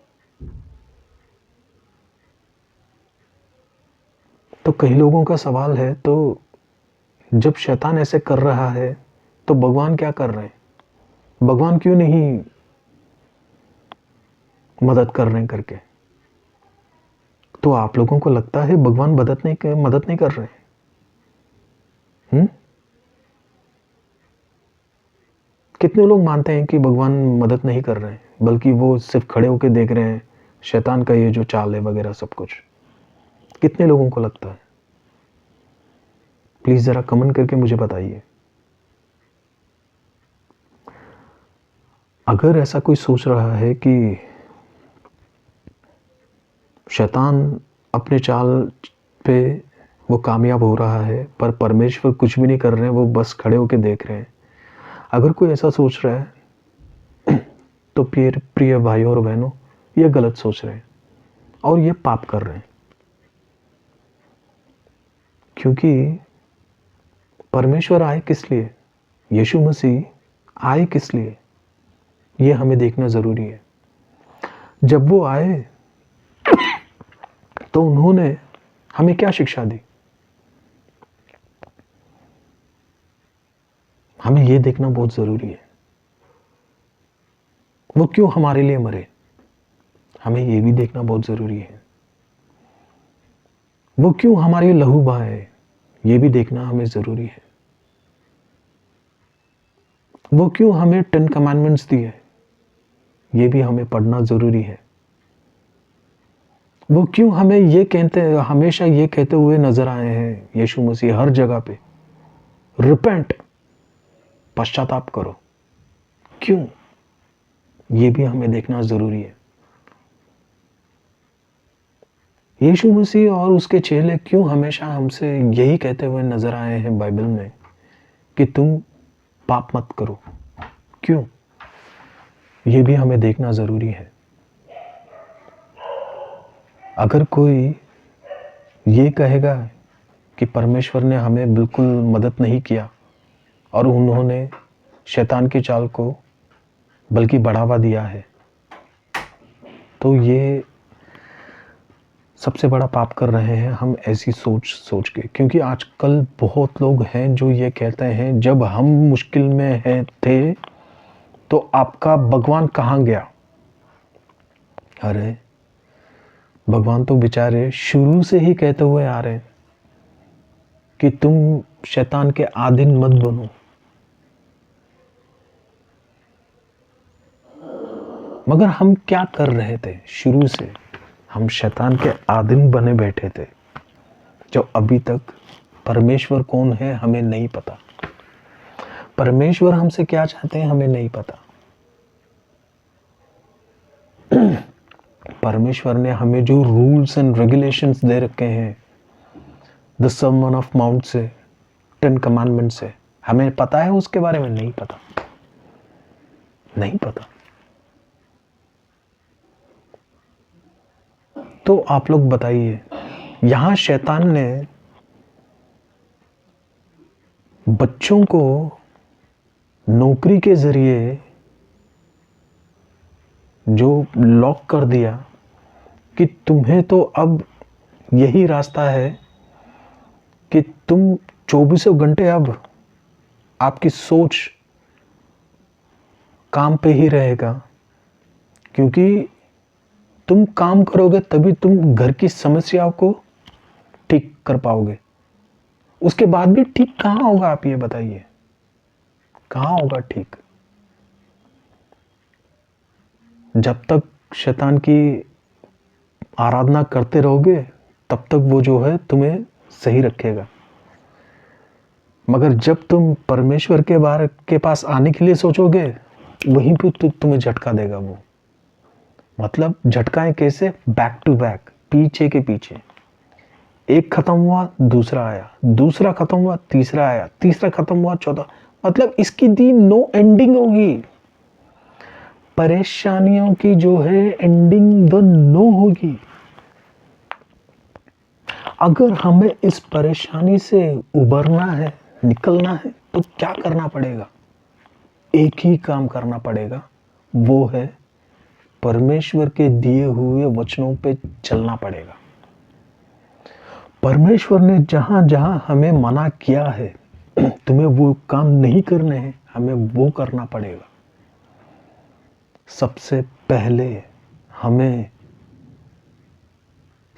तो कई लोगों का सवाल है, तो जब शैतान ऐसे कर रहा है तो भगवान क्या कर रहे हैं? भगवान क्यों नहीं मदद कर रहे हैं करके? तो आप लोगों को लगता है भगवान मदद नहीं कर रहे हैं? कितने लोग मानते हैं कि भगवान मदद नहीं कर रहे हैं, बल्कि वो सिर्फ खड़े होकर देख रहे हैं शैतान का ये जो चाल है वगैरह सब कुछ? कितने लोगों को लगता है? प्लीज जरा कमेंट करके मुझे बताइए। अगर ऐसा कोई सोच रहा है कि शैतान अपने चाल पे वो कामयाब हो रहा है पर परमेश्वर कुछ भी नहीं कर रहे हैं, वो बस खड़े होकर देख रहे हैं, अगर कोई ऐसा सोच रहा है तो प्रिय भाई और बहनों, ये गलत सोच रहे हैं और ये पाप कर रहे हैं। क्योंकि परमेश्वर आए किस लिए, यीशु मसीह आए किस लिए, ये हमें देखना जरूरी है। जब वो आए तो उन्होंने हमें क्या शिक्षा दी, हमें ये देखना बहुत जरूरी है। वो क्यों हमारे लिए मरे, हमें ये भी देखना बहुत जरूरी है। वो क्यों हमारे लहू बहाए, ये भी देखना हमें जरूरी है। वो क्यों हमें 10 कमांडमेंट्स दिए, ये भी हमें पढ़ना जरूरी है। वो क्यों हमें हमेशा ये कहते हुए नजर आए हैं यीशु मसीह हर जगह पे, रिपेंट, पश्चाताप करो, क्यों, ये भी हमें देखना जरूरी है। यीशु मसीह और उसके चेले क्यों हमेशा हमसे यही कहते हुए नजर आए हैं बाइबल में कि तुम पाप मत करो, क्यों, ये भी हमें देखना जरूरी है। अगर कोई ये कहेगा कि परमेश्वर ने हमें बिल्कुल मदद नहीं किया और उन्होंने शैतान की चाल को बल्कि बढ़ावा दिया है, तो ये सबसे बड़ा पाप कर रहे हैं हम ऐसी सोच के। क्योंकि आजकल बहुत लोग हैं जो ये कहते हैं जब हम मुश्किल में थे तो आपका भगवान कहाँ गया। अरे भगवान तो बेचारे शुरू से ही कहते हुए आ रहे हैं कि तुम शैतान के आधीन मत बनो। मगर हम क्या कर रहे थे शुरू से, हम शैतान के आधीन बने बैठे थे, जो अभी तक परमेश्वर कौन है हमें नहीं पता, परमेश्वर हमसे क्या चाहते हैं हमें नहीं पता। परमेश्वर ने हमें जो रूल्स एंड रेगुलेशंस दे रखे हैं द सर्मन ऑफ माउंट से, 10 कमांडमेंट से, हमें पता है उसके बारे में? नहीं पता, नहीं पता। तो आप लोग बताइए, यहां शैतान ने बच्चों को नौकरी के ज़रिए जो लॉक कर दिया कि तुम्हें तो अब यही रास्ता है कि तुम 24 घंटे अब आपकी सोच काम पे ही रहेगा, क्योंकि तुम काम करोगे तभी तुम घर की समस्याओं को ठीक कर पाओगे। उसके बाद भी ठीक कहाँ होगा, आप ये बताइए, कहाँ होगा ठीक? जब तक शैतान की आराधना करते रहोगे तब तक वो जो है तुम्हें सही रखेगा, मगर जब तुम परमेश्वर के पास आने के लिए सोचोगे वहीं पे तुम्हें झटका देगा वो। मतलब झटकाएं कैसे? बैक टू बैक, पीछे के पीछे। एक खत्म हुआ दूसरा आया, दूसरा खत्म हुआ तीसरा आया, तीसरा खत्म हुआ चौथा। मतलब इसकी दी नो एंडिंग होगी। परेशानियों की जो है एंडिंग द नो होगी। अगर हमें इस परेशानी से उबरना है, निकलना है, तो क्या करना पड़ेगा? एक ही काम करना पड़ेगा, वो है परमेश्वर के दिए हुए वचनों पे चलना पड़ेगा। परमेश्वर ने जहां जहां हमें मना किया है तुम्हें वो काम नहीं करने हैं, हमें वो करना पड़ेगा। सबसे पहले हमें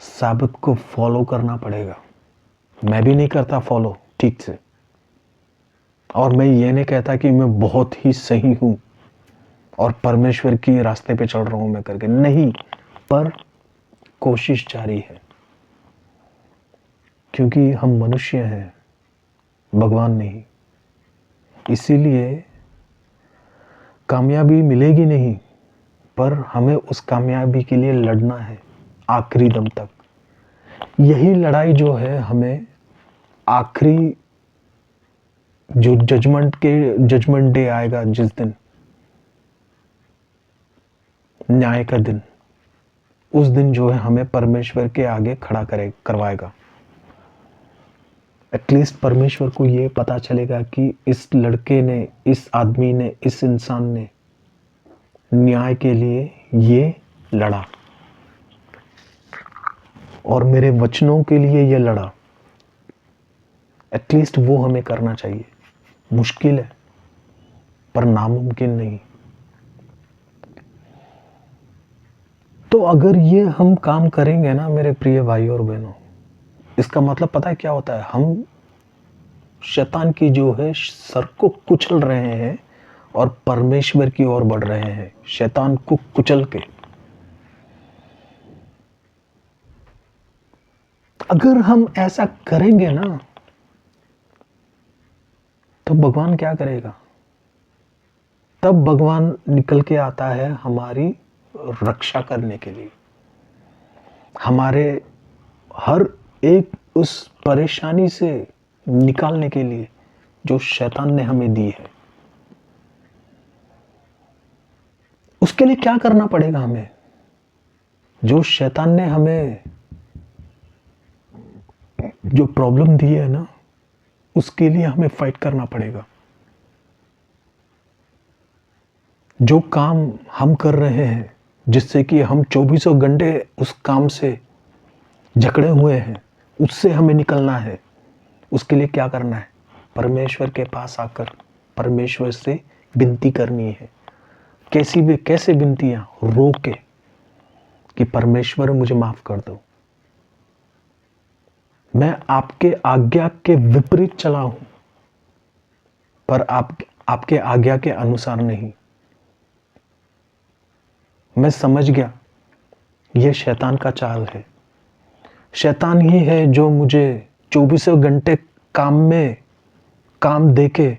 साबित को फॉलो करना पड़ेगा। मैं भी नहीं करता फॉलो ठीक से, और मैं ये नहीं कहता कि मैं बहुत ही सही हूं और परमेश्वर की रास्ते पे चल रहा हूं मैं करके, नहीं, पर कोशिश जारी है, क्योंकि हम मनुष्य हैं, भगवान नहीं। इसीलिए कामयाबी मिलेगी नहीं, पर हमें उस कामयाबी के लिए लड़ना है आखिरी दम तक। यही लड़ाई जो है हमें आखिरी जो जजमेंट डे आएगा, जिस दिन न्याय का दिन, उस दिन जो है हमें परमेश्वर के आगे खड़ा करवाएगा। एटलीस्ट परमेश्वर को ये पता चलेगा कि इस लड़के ने, इस आदमी ने, इस इंसान ने न्याय के लिए ये लड़ा और मेरे वचनों के लिए ये लड़ा। एटलीस्ट वो हमें करना चाहिए। मुश्किल है पर नामुमकिन नहीं। तो अगर ये हम काम करेंगे ना मेरे प्रिय भाई और बहनों, इसका मतलब पता है क्या होता है? हम शैतान की जो है सर को कुचल रहे हैं और परमेश्वर की ओर बढ़ रहे हैं, शैतान को कुचल के। अगर हम ऐसा करेंगे ना तो भगवान क्या करेगा? तब भगवान निकल के आता है हमारी रक्षा करने के लिए, हमारे हर एक उस परेशानी से निकालने के लिए जो शैतान ने हमें दी है। उसके लिए क्या करना पड़ेगा हमें? जो शैतान ने हमें जो प्रॉब्लम दी है ना, उसके लिए हमें फाइट करना पड़ेगा। जो काम हम कर रहे हैं जिससे कि हम 24 घंटे उस काम से जकड़े हुए हैं, उससे हमें निकलना है। उसके लिए क्या करना है? परमेश्वर के पास आकर परमेश्वर से विनती करनी है। कैसे विनतियां? रो के कि परमेश्वर मुझे माफ कर दो, मैं आपके आज्ञा के विपरीत चला हूं, पर आपके आज्ञा के अनुसार नहीं। मैं समझ गया यह शैतान का चाल है। शैतान ही है जो मुझे 24 घंटे काम देके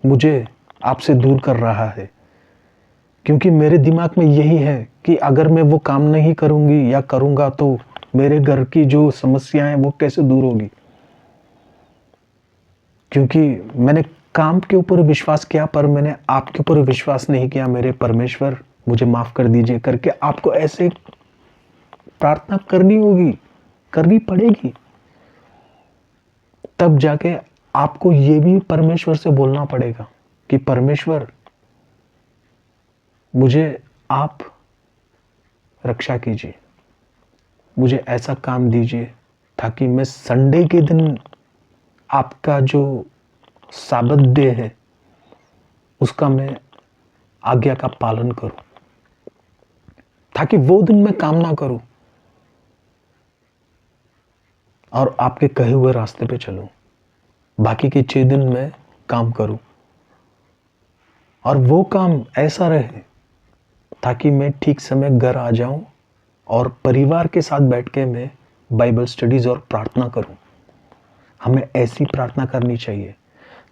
मुझे आपसे दूर कर रहा है, क्योंकि मेरे दिमाग में यही है कि अगर मैं वो काम नहीं करूंगी या करूंगा तो मेरे घर की जो समस्याएं हैं वो कैसे दूर होगी। क्योंकि मैंने काम के ऊपर विश्वास किया पर मैंने आपके ऊपर विश्वास नहीं किया। मेरे परमेश्वर मुझे माफ कर दीजिए करके आपको ऐसे प्रार्थना करनी होगी, करनी पड़ेगी। तब जाके आपको ये भी परमेश्वर से बोलना पड़ेगा कि परमेश्वर मुझे आप रक्षा कीजिए, मुझे ऐसा काम दीजिए ताकि मैं संडे के दिन आपका जो साबत डे है उसका मैं आज्ञा का पालन करूं, ताकि वो दिन मैं काम ना करूं और आपके कहे हुए रास्ते पे चलूं। बाकी के 6 दिन मैं काम करूं और वो काम ऐसा रहे ताकि मैं ठीक समय घर आ जाऊं और परिवार के साथ बैठ के मैं बाइबल स्टडीज और प्रार्थना करूं। हमें ऐसी प्रार्थना करनी चाहिए।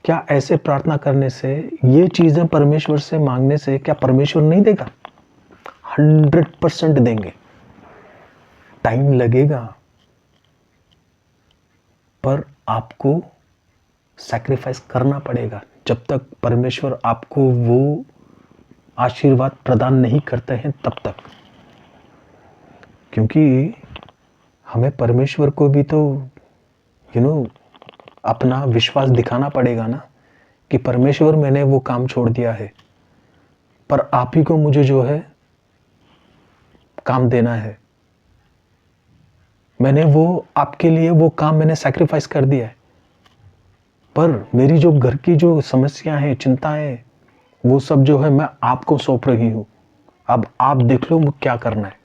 क्या ऐसे प्रार्थना करने से, ये चीजें परमेश्वर से मांगने से क्या परमेश्वर नहीं देगा? 100% देंगे। टाइम लगेगा, पर आपको सैक्रिफाइस करना पड़ेगा जब तक परमेश्वर आपको वो आशीर्वाद प्रदान नहीं करते हैं तब तक। क्योंकि हमें परमेश्वर को भी तो अपना विश्वास दिखाना पड़ेगा ना कि परमेश्वर मैंने वो काम छोड़ दिया है, पर आप ही को मुझे जो है काम देना है। मैंने वो आपके लिए वो काम मैंने सैक्रिफाइस कर दिया है, पर मेरी जो घर की जो समस्याएं हैं, चिंताएं हैं, वो सब जो है मैं आपको सौंप रही हूं। अब आप देख लो मुझे क्या करना है।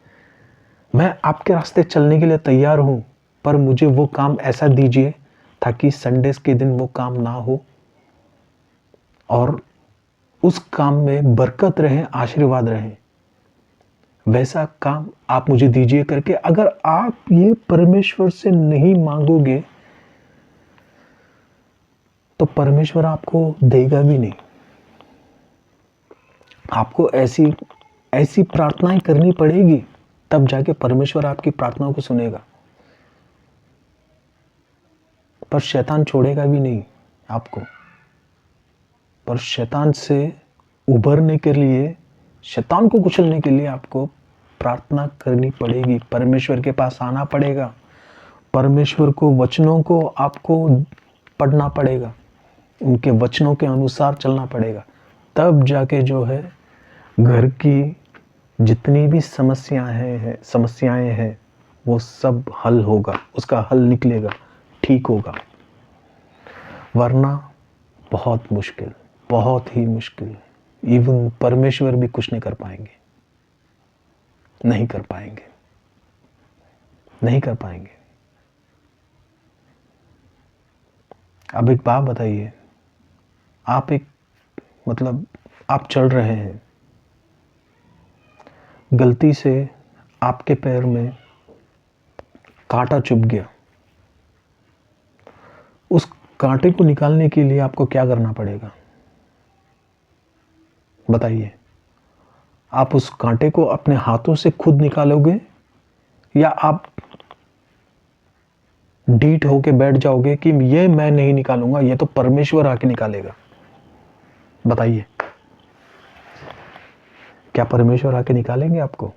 मैं आपके रास्ते चलने के लिए तैयार हूं, पर मुझे वो काम ऐसा दीजिए ताकि संडेस के दिन वो काम ना हो और उस काम में बरकत रहे, आशीर्वाद रहे। वैसा काम आप मुझे दीजिए करके अगर आप ये परमेश्वर से नहीं मांगोगे तो परमेश्वर आपको देगा भी नहीं। आपको ऐसी प्रार्थनाएं करनी पड़ेगी, तब जाके परमेश्वर आपकी प्रार्थनाओं को सुनेगा। पर शैतान छोड़ेगा भी नहीं आपको। पर शैतान से उभरने के लिए, शैतान को कुचलने के लिए आपको प्रार्थना करनी पड़ेगी, परमेश्वर के पास आना पड़ेगा, परमेश्वर को वचनों को आपको पढ़ना पड़ेगा, उनके वचनों के अनुसार चलना पड़ेगा। तब जाके जो है घर की जितनी भी समस्याएं हैं वो सब हल होगा, उसका हल निकलेगा, ठीक होगा। वरना बहुत मुश्किल, बहुत ही मुश्किल। इवन परमेश्वर भी कुछ नहीं कर पाएंगे, नहीं कर पाएंगे, नहीं कर पाएंगे। अब एक बात बताइए, आप आप चल रहे हैं, गलती से आपके पैर में कांटा चुभ गया। उस कांटे को निकालने के लिए आपको क्या करना पड़ेगा? बताइए। आप उस कांटे को अपने हाथों से खुद निकालोगे या आप डीठ होके बैठ जाओगे कि ये मैं नहीं निकालूंगा, ये तो परमेश्वर आके निकालेगा? बताइए, क्या परमेश्वर आके निकालेंगे आपको?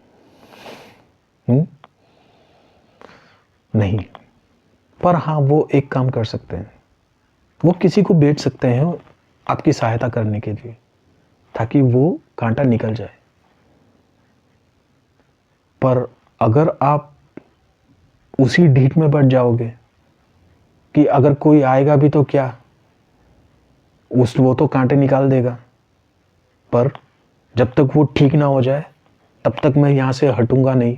नहीं। पर हाँ, वो एक काम कर सकते हैं, वो किसी को बेच सकते हैं आपकी सहायता करने के लिए, ताकि वो कांटा निकल जाए। पर अगर आप उसी ढीठ में बैठ जाओगे कि अगर कोई आएगा भी तो क्या, वो तो कांटे निकाल देगा, पर जब तक वो ठीक ना हो जाए तब तक मैं यहां से हटूंगा नहीं,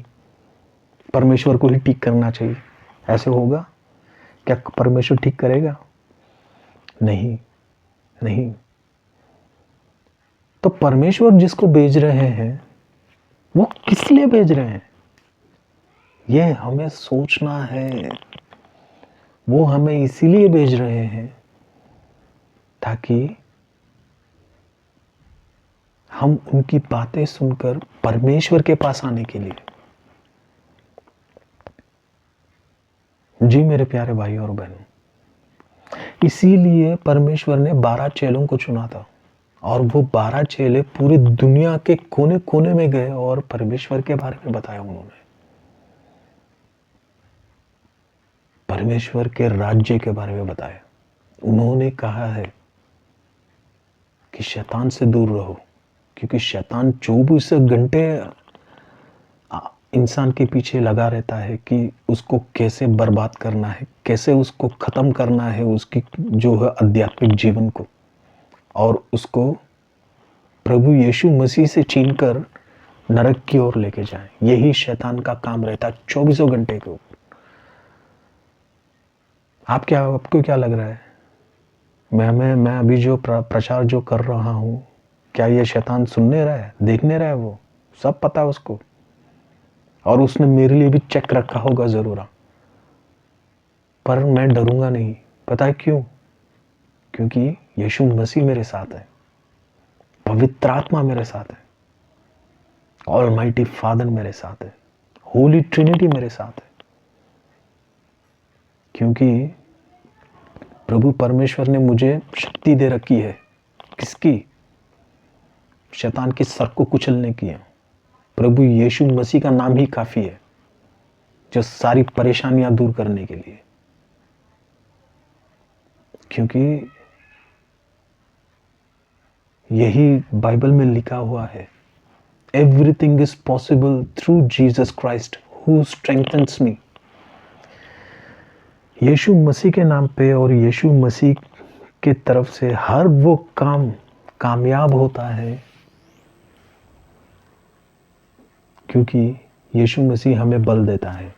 परमेश्वर को ही ठीक करना चाहिए। ऐसे होगा क्या? परमेश्वर ठीक करेगा? नहीं, नहीं। तो परमेश्वर जिसको भेज रहे हैं वो किस लिए भेज रहे हैं, ये हमें सोचना है। वो हमें इसीलिए भेज रहे हैं ताकि हम उनकी बातें सुनकर परमेश्वर के पास आने के लिए। जी मेरे प्यारे भाई और बहनों, इसीलिए परमेश्वर ने 12 चेलों को चुना था और वो 12 चेले पूरी दुनिया के कोने कोने में गए और परमेश्वर के बारे में बताया। उन्होंने परमेश्वर के राज्य के बारे में बताया। उन्होंने कहा है कि शैतान से दूर रहो, क्योंकि शैतान 24 घंटे इंसान के पीछे लगा रहता है कि उसको कैसे बर्बाद करना है, कैसे उसको ख़त्म करना है, उसकी जो है आध्यात्मिक जीवन को, और उसको प्रभु यीशु मसीह से छीनकर नरक की ओर लेके जाए। यही शैतान का काम रहता है 24 घंटे के ऊपर। आपको क्या लग रहा है? मैं अभी जो प्रचार जो कर रहा हूँ, क्या ये शैतान सुनने रहा है, देखने रहा है? वो सब पता है उसको, और उसने मेरे लिए भी चेक रखा होगा ज़रूर। पर मैं डरूंगा नहीं। पता है क्यों? क्योंकि यीशु मसीह मेरे साथ है, पवित्र आत्मा मेरे साथ है, ऑलमाइटी फादर मेरे साथ है, होली ट्रिनिटी मेरे साथ है। क्योंकि प्रभु परमेश्वर ने मुझे शक्ति दे रखी है। किसकी? शैतान के सर को कुचलने की है। प्रभु यीशु मसीह का नाम ही काफी है, जो सारी परेशानियां दूर करने के लिए। क्योंकि यही बाइबल में लिखा हुआ है, everything is possible through Jesus Christ who strengthens me. यीशु मसीह के नाम पे और यीशु मसीह के तरफ से हर वो काम कामयाब होता है, क्योंकि यीशु मसीह हमें बल देता है।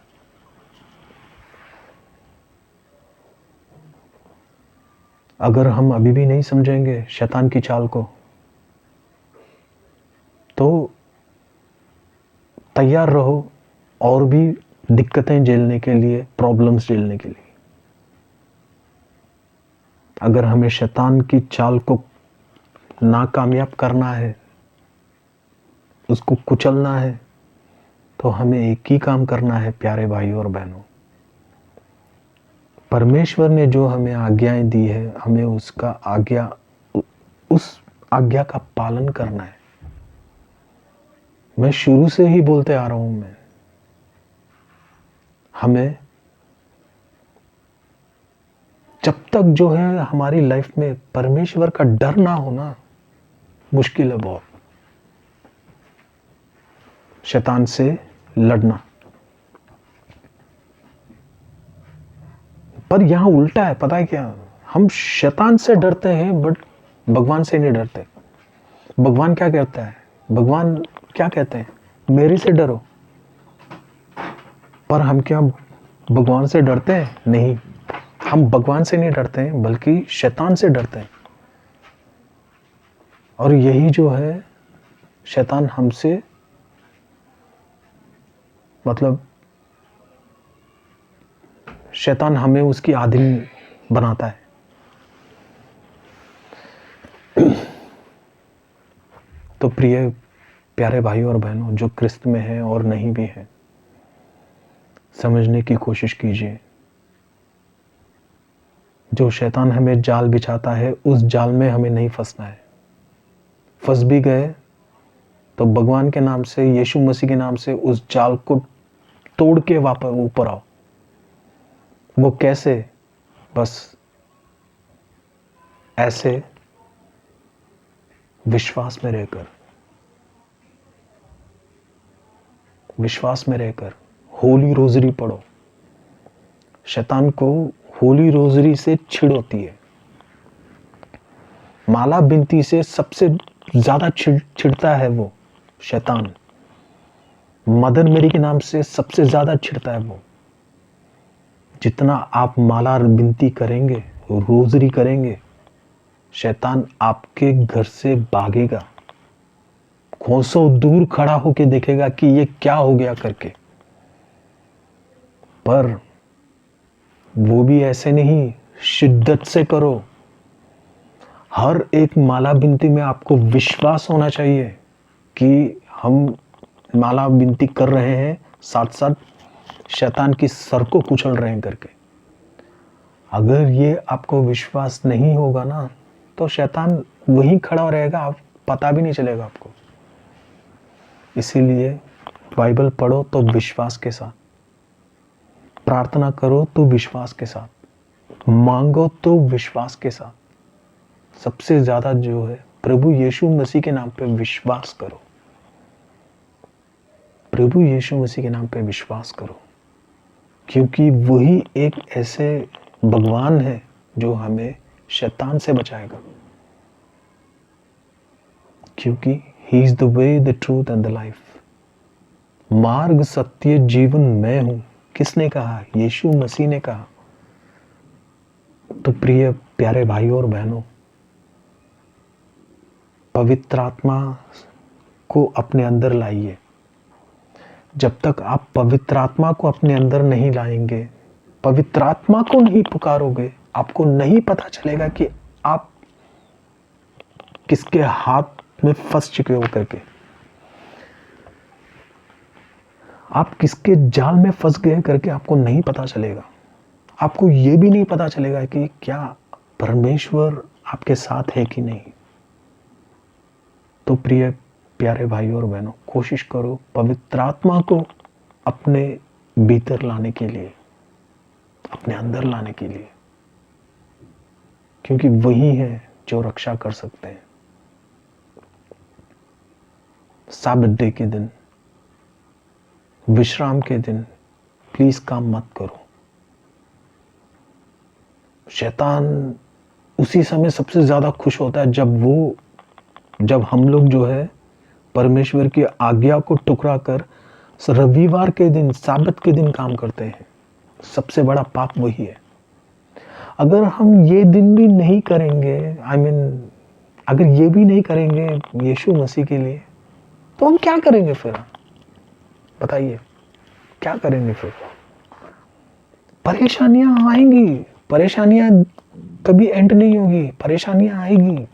अगर हम अभी भी नहीं समझेंगे शैतान की चाल को, तो तैयार रहो और भी दिक्कतें झेलने के लिए, प्रॉब्लम्स झेलने के लिए। अगर हमें शैतान की चाल को नाकामयाब करना है, उसको कुचलना है, तो हमें एक ही काम करना है प्यारे भाइयों और बहनों। परमेश्वर ने जो हमें आज्ञाएं दी है, हमें उस आज्ञा का पालन करना है। मैं शुरू से ही बोलते आ रहा हूं, हमें जब तक जो है हमारी लाइफ में परमेश्वर का डर ना होना, मुश्किल है बहुत शैतान से लड़ना। पर यहां उल्टा है, पता है क्या? हम शैतान से डरते हैं बट भगवान से नहीं डरते। भगवान क्या कहता है? भगवान क्या कहते हैं? मेरे से डरो। पर हम क्या भगवान से डरते हैं? नहीं, हम भगवान से नहीं डरते हैं, बल्कि शैतान से डरते हैं। और यही जो है, शैतान हमसे शैतान हमें उसकी आदमी बनाता है। तो प्रिय प्यारे भाइयों और बहनों, जो क्रिस्त में हैं और नहीं भी हैं, समझने की कोशिश कीजिए। जो शैतान हमें जाल बिछाता है, उस जाल में हमें नहीं फंसना है। फंस भी गए तो भगवान के नाम से, यीशु मसीह के नाम से उस जाल को तोड़ के वापस ऊपर आओ। वो कैसे? बस ऐसे विश्वास में रहकर होली रोजरी पढ़ो। शैतान को होली रोजरी से छिड़ होती है। माला बिनती से सबसे ज्यादा छिड़ता है वो शैतान। मदर मेरी के नाम से सबसे ज्यादा छिड़ता है वो। जितना आप माला बिनती करेंगे, रोजरी करेंगे, शैतान आपके घर से भागेगा। कोसों दूर खड़ा होके देखेगा कि ये क्या हो गया करके। पर वो भी ऐसे नहीं, शिद्दत से करो। हर एक माला बिनती में आपको विश्वास होना चाहिए कि हम माला बिनती कर रहे हैं, साथ साथ शैतान की सर को कुचल रहे हैं करके। अगर ये आपको विश्वास नहीं होगा ना, तो शैतान वहीं खड़ा रहेगा, आप पता भी नहीं चलेगा आपको। इसीलिए बाइबल पढ़ो तो विश्वास के साथ, प्रार्थना करो तो विश्वास के साथ, मांगो तो विश्वास के साथ। सबसे ज्यादा जो है प्रभु यीशु मसीह के नाम पे विश्वास करो। प्रभु यीशु मसीह के नाम पे विश्वास करो, क्योंकि वही एक ऐसे भगवान है जो हमें शैतान से बचाएगा, क्योंकि he is the way, the truth and the life. मार्ग, सत्य, जीवन मैं हूं। किसने कहा? यीशु मसीह ने कहा। तो प्रिय प्यारे भाइयों और बहनों, पवित्र आत्मा को अपने अंदर लाइए। जब तक आप पवित्र आत्मा को अपने अंदर नहीं लाएंगे, पवित्र आत्मा को नहीं पुकारोगे, आपको नहीं पता चलेगा कि आप किसके हाथ में फंस चुके हो करके, आप किसके जाल में फंस गए करके आपको नहीं पता चलेगा। आपको यह भी नहीं पता चलेगा कि क्या परमेश्वर आपके साथ है कि नहीं। तो प्रिय प्यारे भाइयों और बहनों, कोशिश करो पवित्र आत्मा को अपने भीतर लाने के लिए, अपने अंदर लाने के लिए, क्योंकि वही है जो रक्षा कर सकते हैं। साबत डे के दिन, विश्राम के दिन प्लीज काम मत करो। शैतान उसी समय सबसे ज्यादा खुश होता है जब हम लोग जो है परमेश्वर की आज्ञा को टुकरा कर रविवार के दिन, साबत के दिन काम करते हैं। सबसे बड़ा पाप वही है। अगर हम ये दिन भी नहीं करेंगे, अगर ये भी नहीं करेंगे यीशु मसीह के लिए, तो हम क्या करेंगे फिर? बताइए, क्या करेंगे फिर? परेशानियां आएंगी, परेशानियां कभी एंड नहीं होगी, परेशानियां आएगी,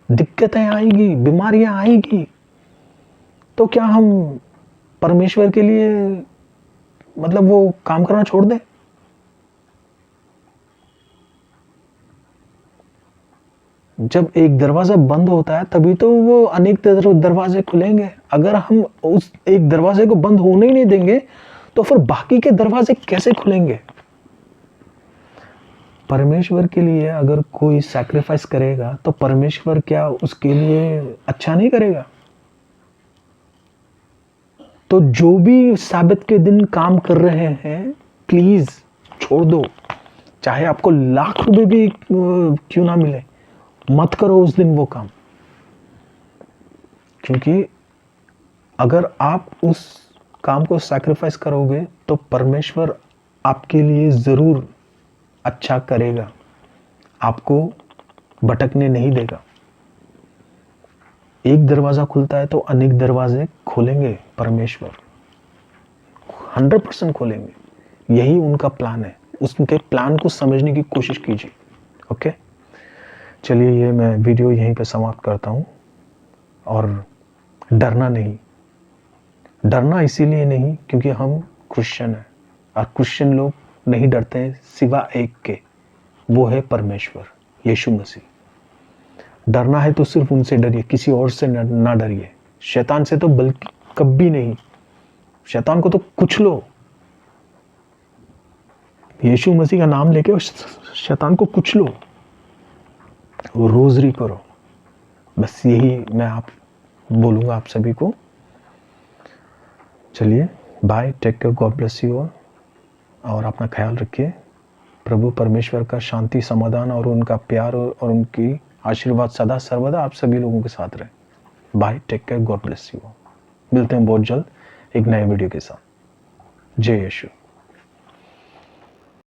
दिक्कतें आएगी, बीमारियां आएगी। तो क्या हम परमेश्वर के लिए वो काम करना छोड़ दें? जब एक दरवाजा बंद होता है तभी तो वो अनेक दरवाजे खुलेंगे। अगर हम उस एक दरवाजे को बंद होने ही नहीं देंगे तो फिर बाकी के दरवाजे कैसे खुलेंगे? परमेश्वर के लिए अगर कोई सैक्रिफाइस करेगा तो परमेश्वर क्या उसके लिए अच्छा नहीं करेगा? तो जो भी साबित के दिन काम कर रहे हैं, प्लीज छोड़ दो। चाहे आपको लाख रुपए भी क्यों ना मिले, मत करो उस दिन वो काम। क्योंकि अगर आप उस काम को सैक्रिफाइस करोगे तो परमेश्वर आपके लिए जरूर अच्छा करेगा, आपको भटकने नहीं देगा। एक दरवाजा खुलता है तो अनेक दरवाजे खोलेंगे परमेश्वर, 100% खोलेंगे। यही उनका प्लान है। उसके प्लान को समझने की कोशिश कीजिए। ओके, चलिए ये मैं वीडियो यहीं पे समाप्त करता हूँ। और डरना नहीं, डरना इसीलिए नहीं क्योंकि हम क्रिश्चियन हैं, और क्रिश्चियन लोग नहीं डरते हैं सिवा एक के, वो है परमेश्वर यीशु मसीह। डरना है तो सिर्फ उनसे डरिए, किसी और से ना डरिए। शैतान से तो बल्कि कभी नहीं। शैतान को तो कुछ लो, यीशु मसीह का नाम लेके शैतान को कुछ लो, रोजरी करो। बस यही मैं बोलूंगा आप सभी को। चलिए bye, take care, God bless you all, और अपना ख्याल रखिए। प्रभु परमेश्वर का शांति, समाधान और उनका प्यार और उनकी आशीर्वाद सदा सर्वदा आप सभी लोगों के साथ रहे। Bye, take care, God bless you. मिलते हैं बहुत जल्द एक नए वीडियो के साथ। जय यीशु।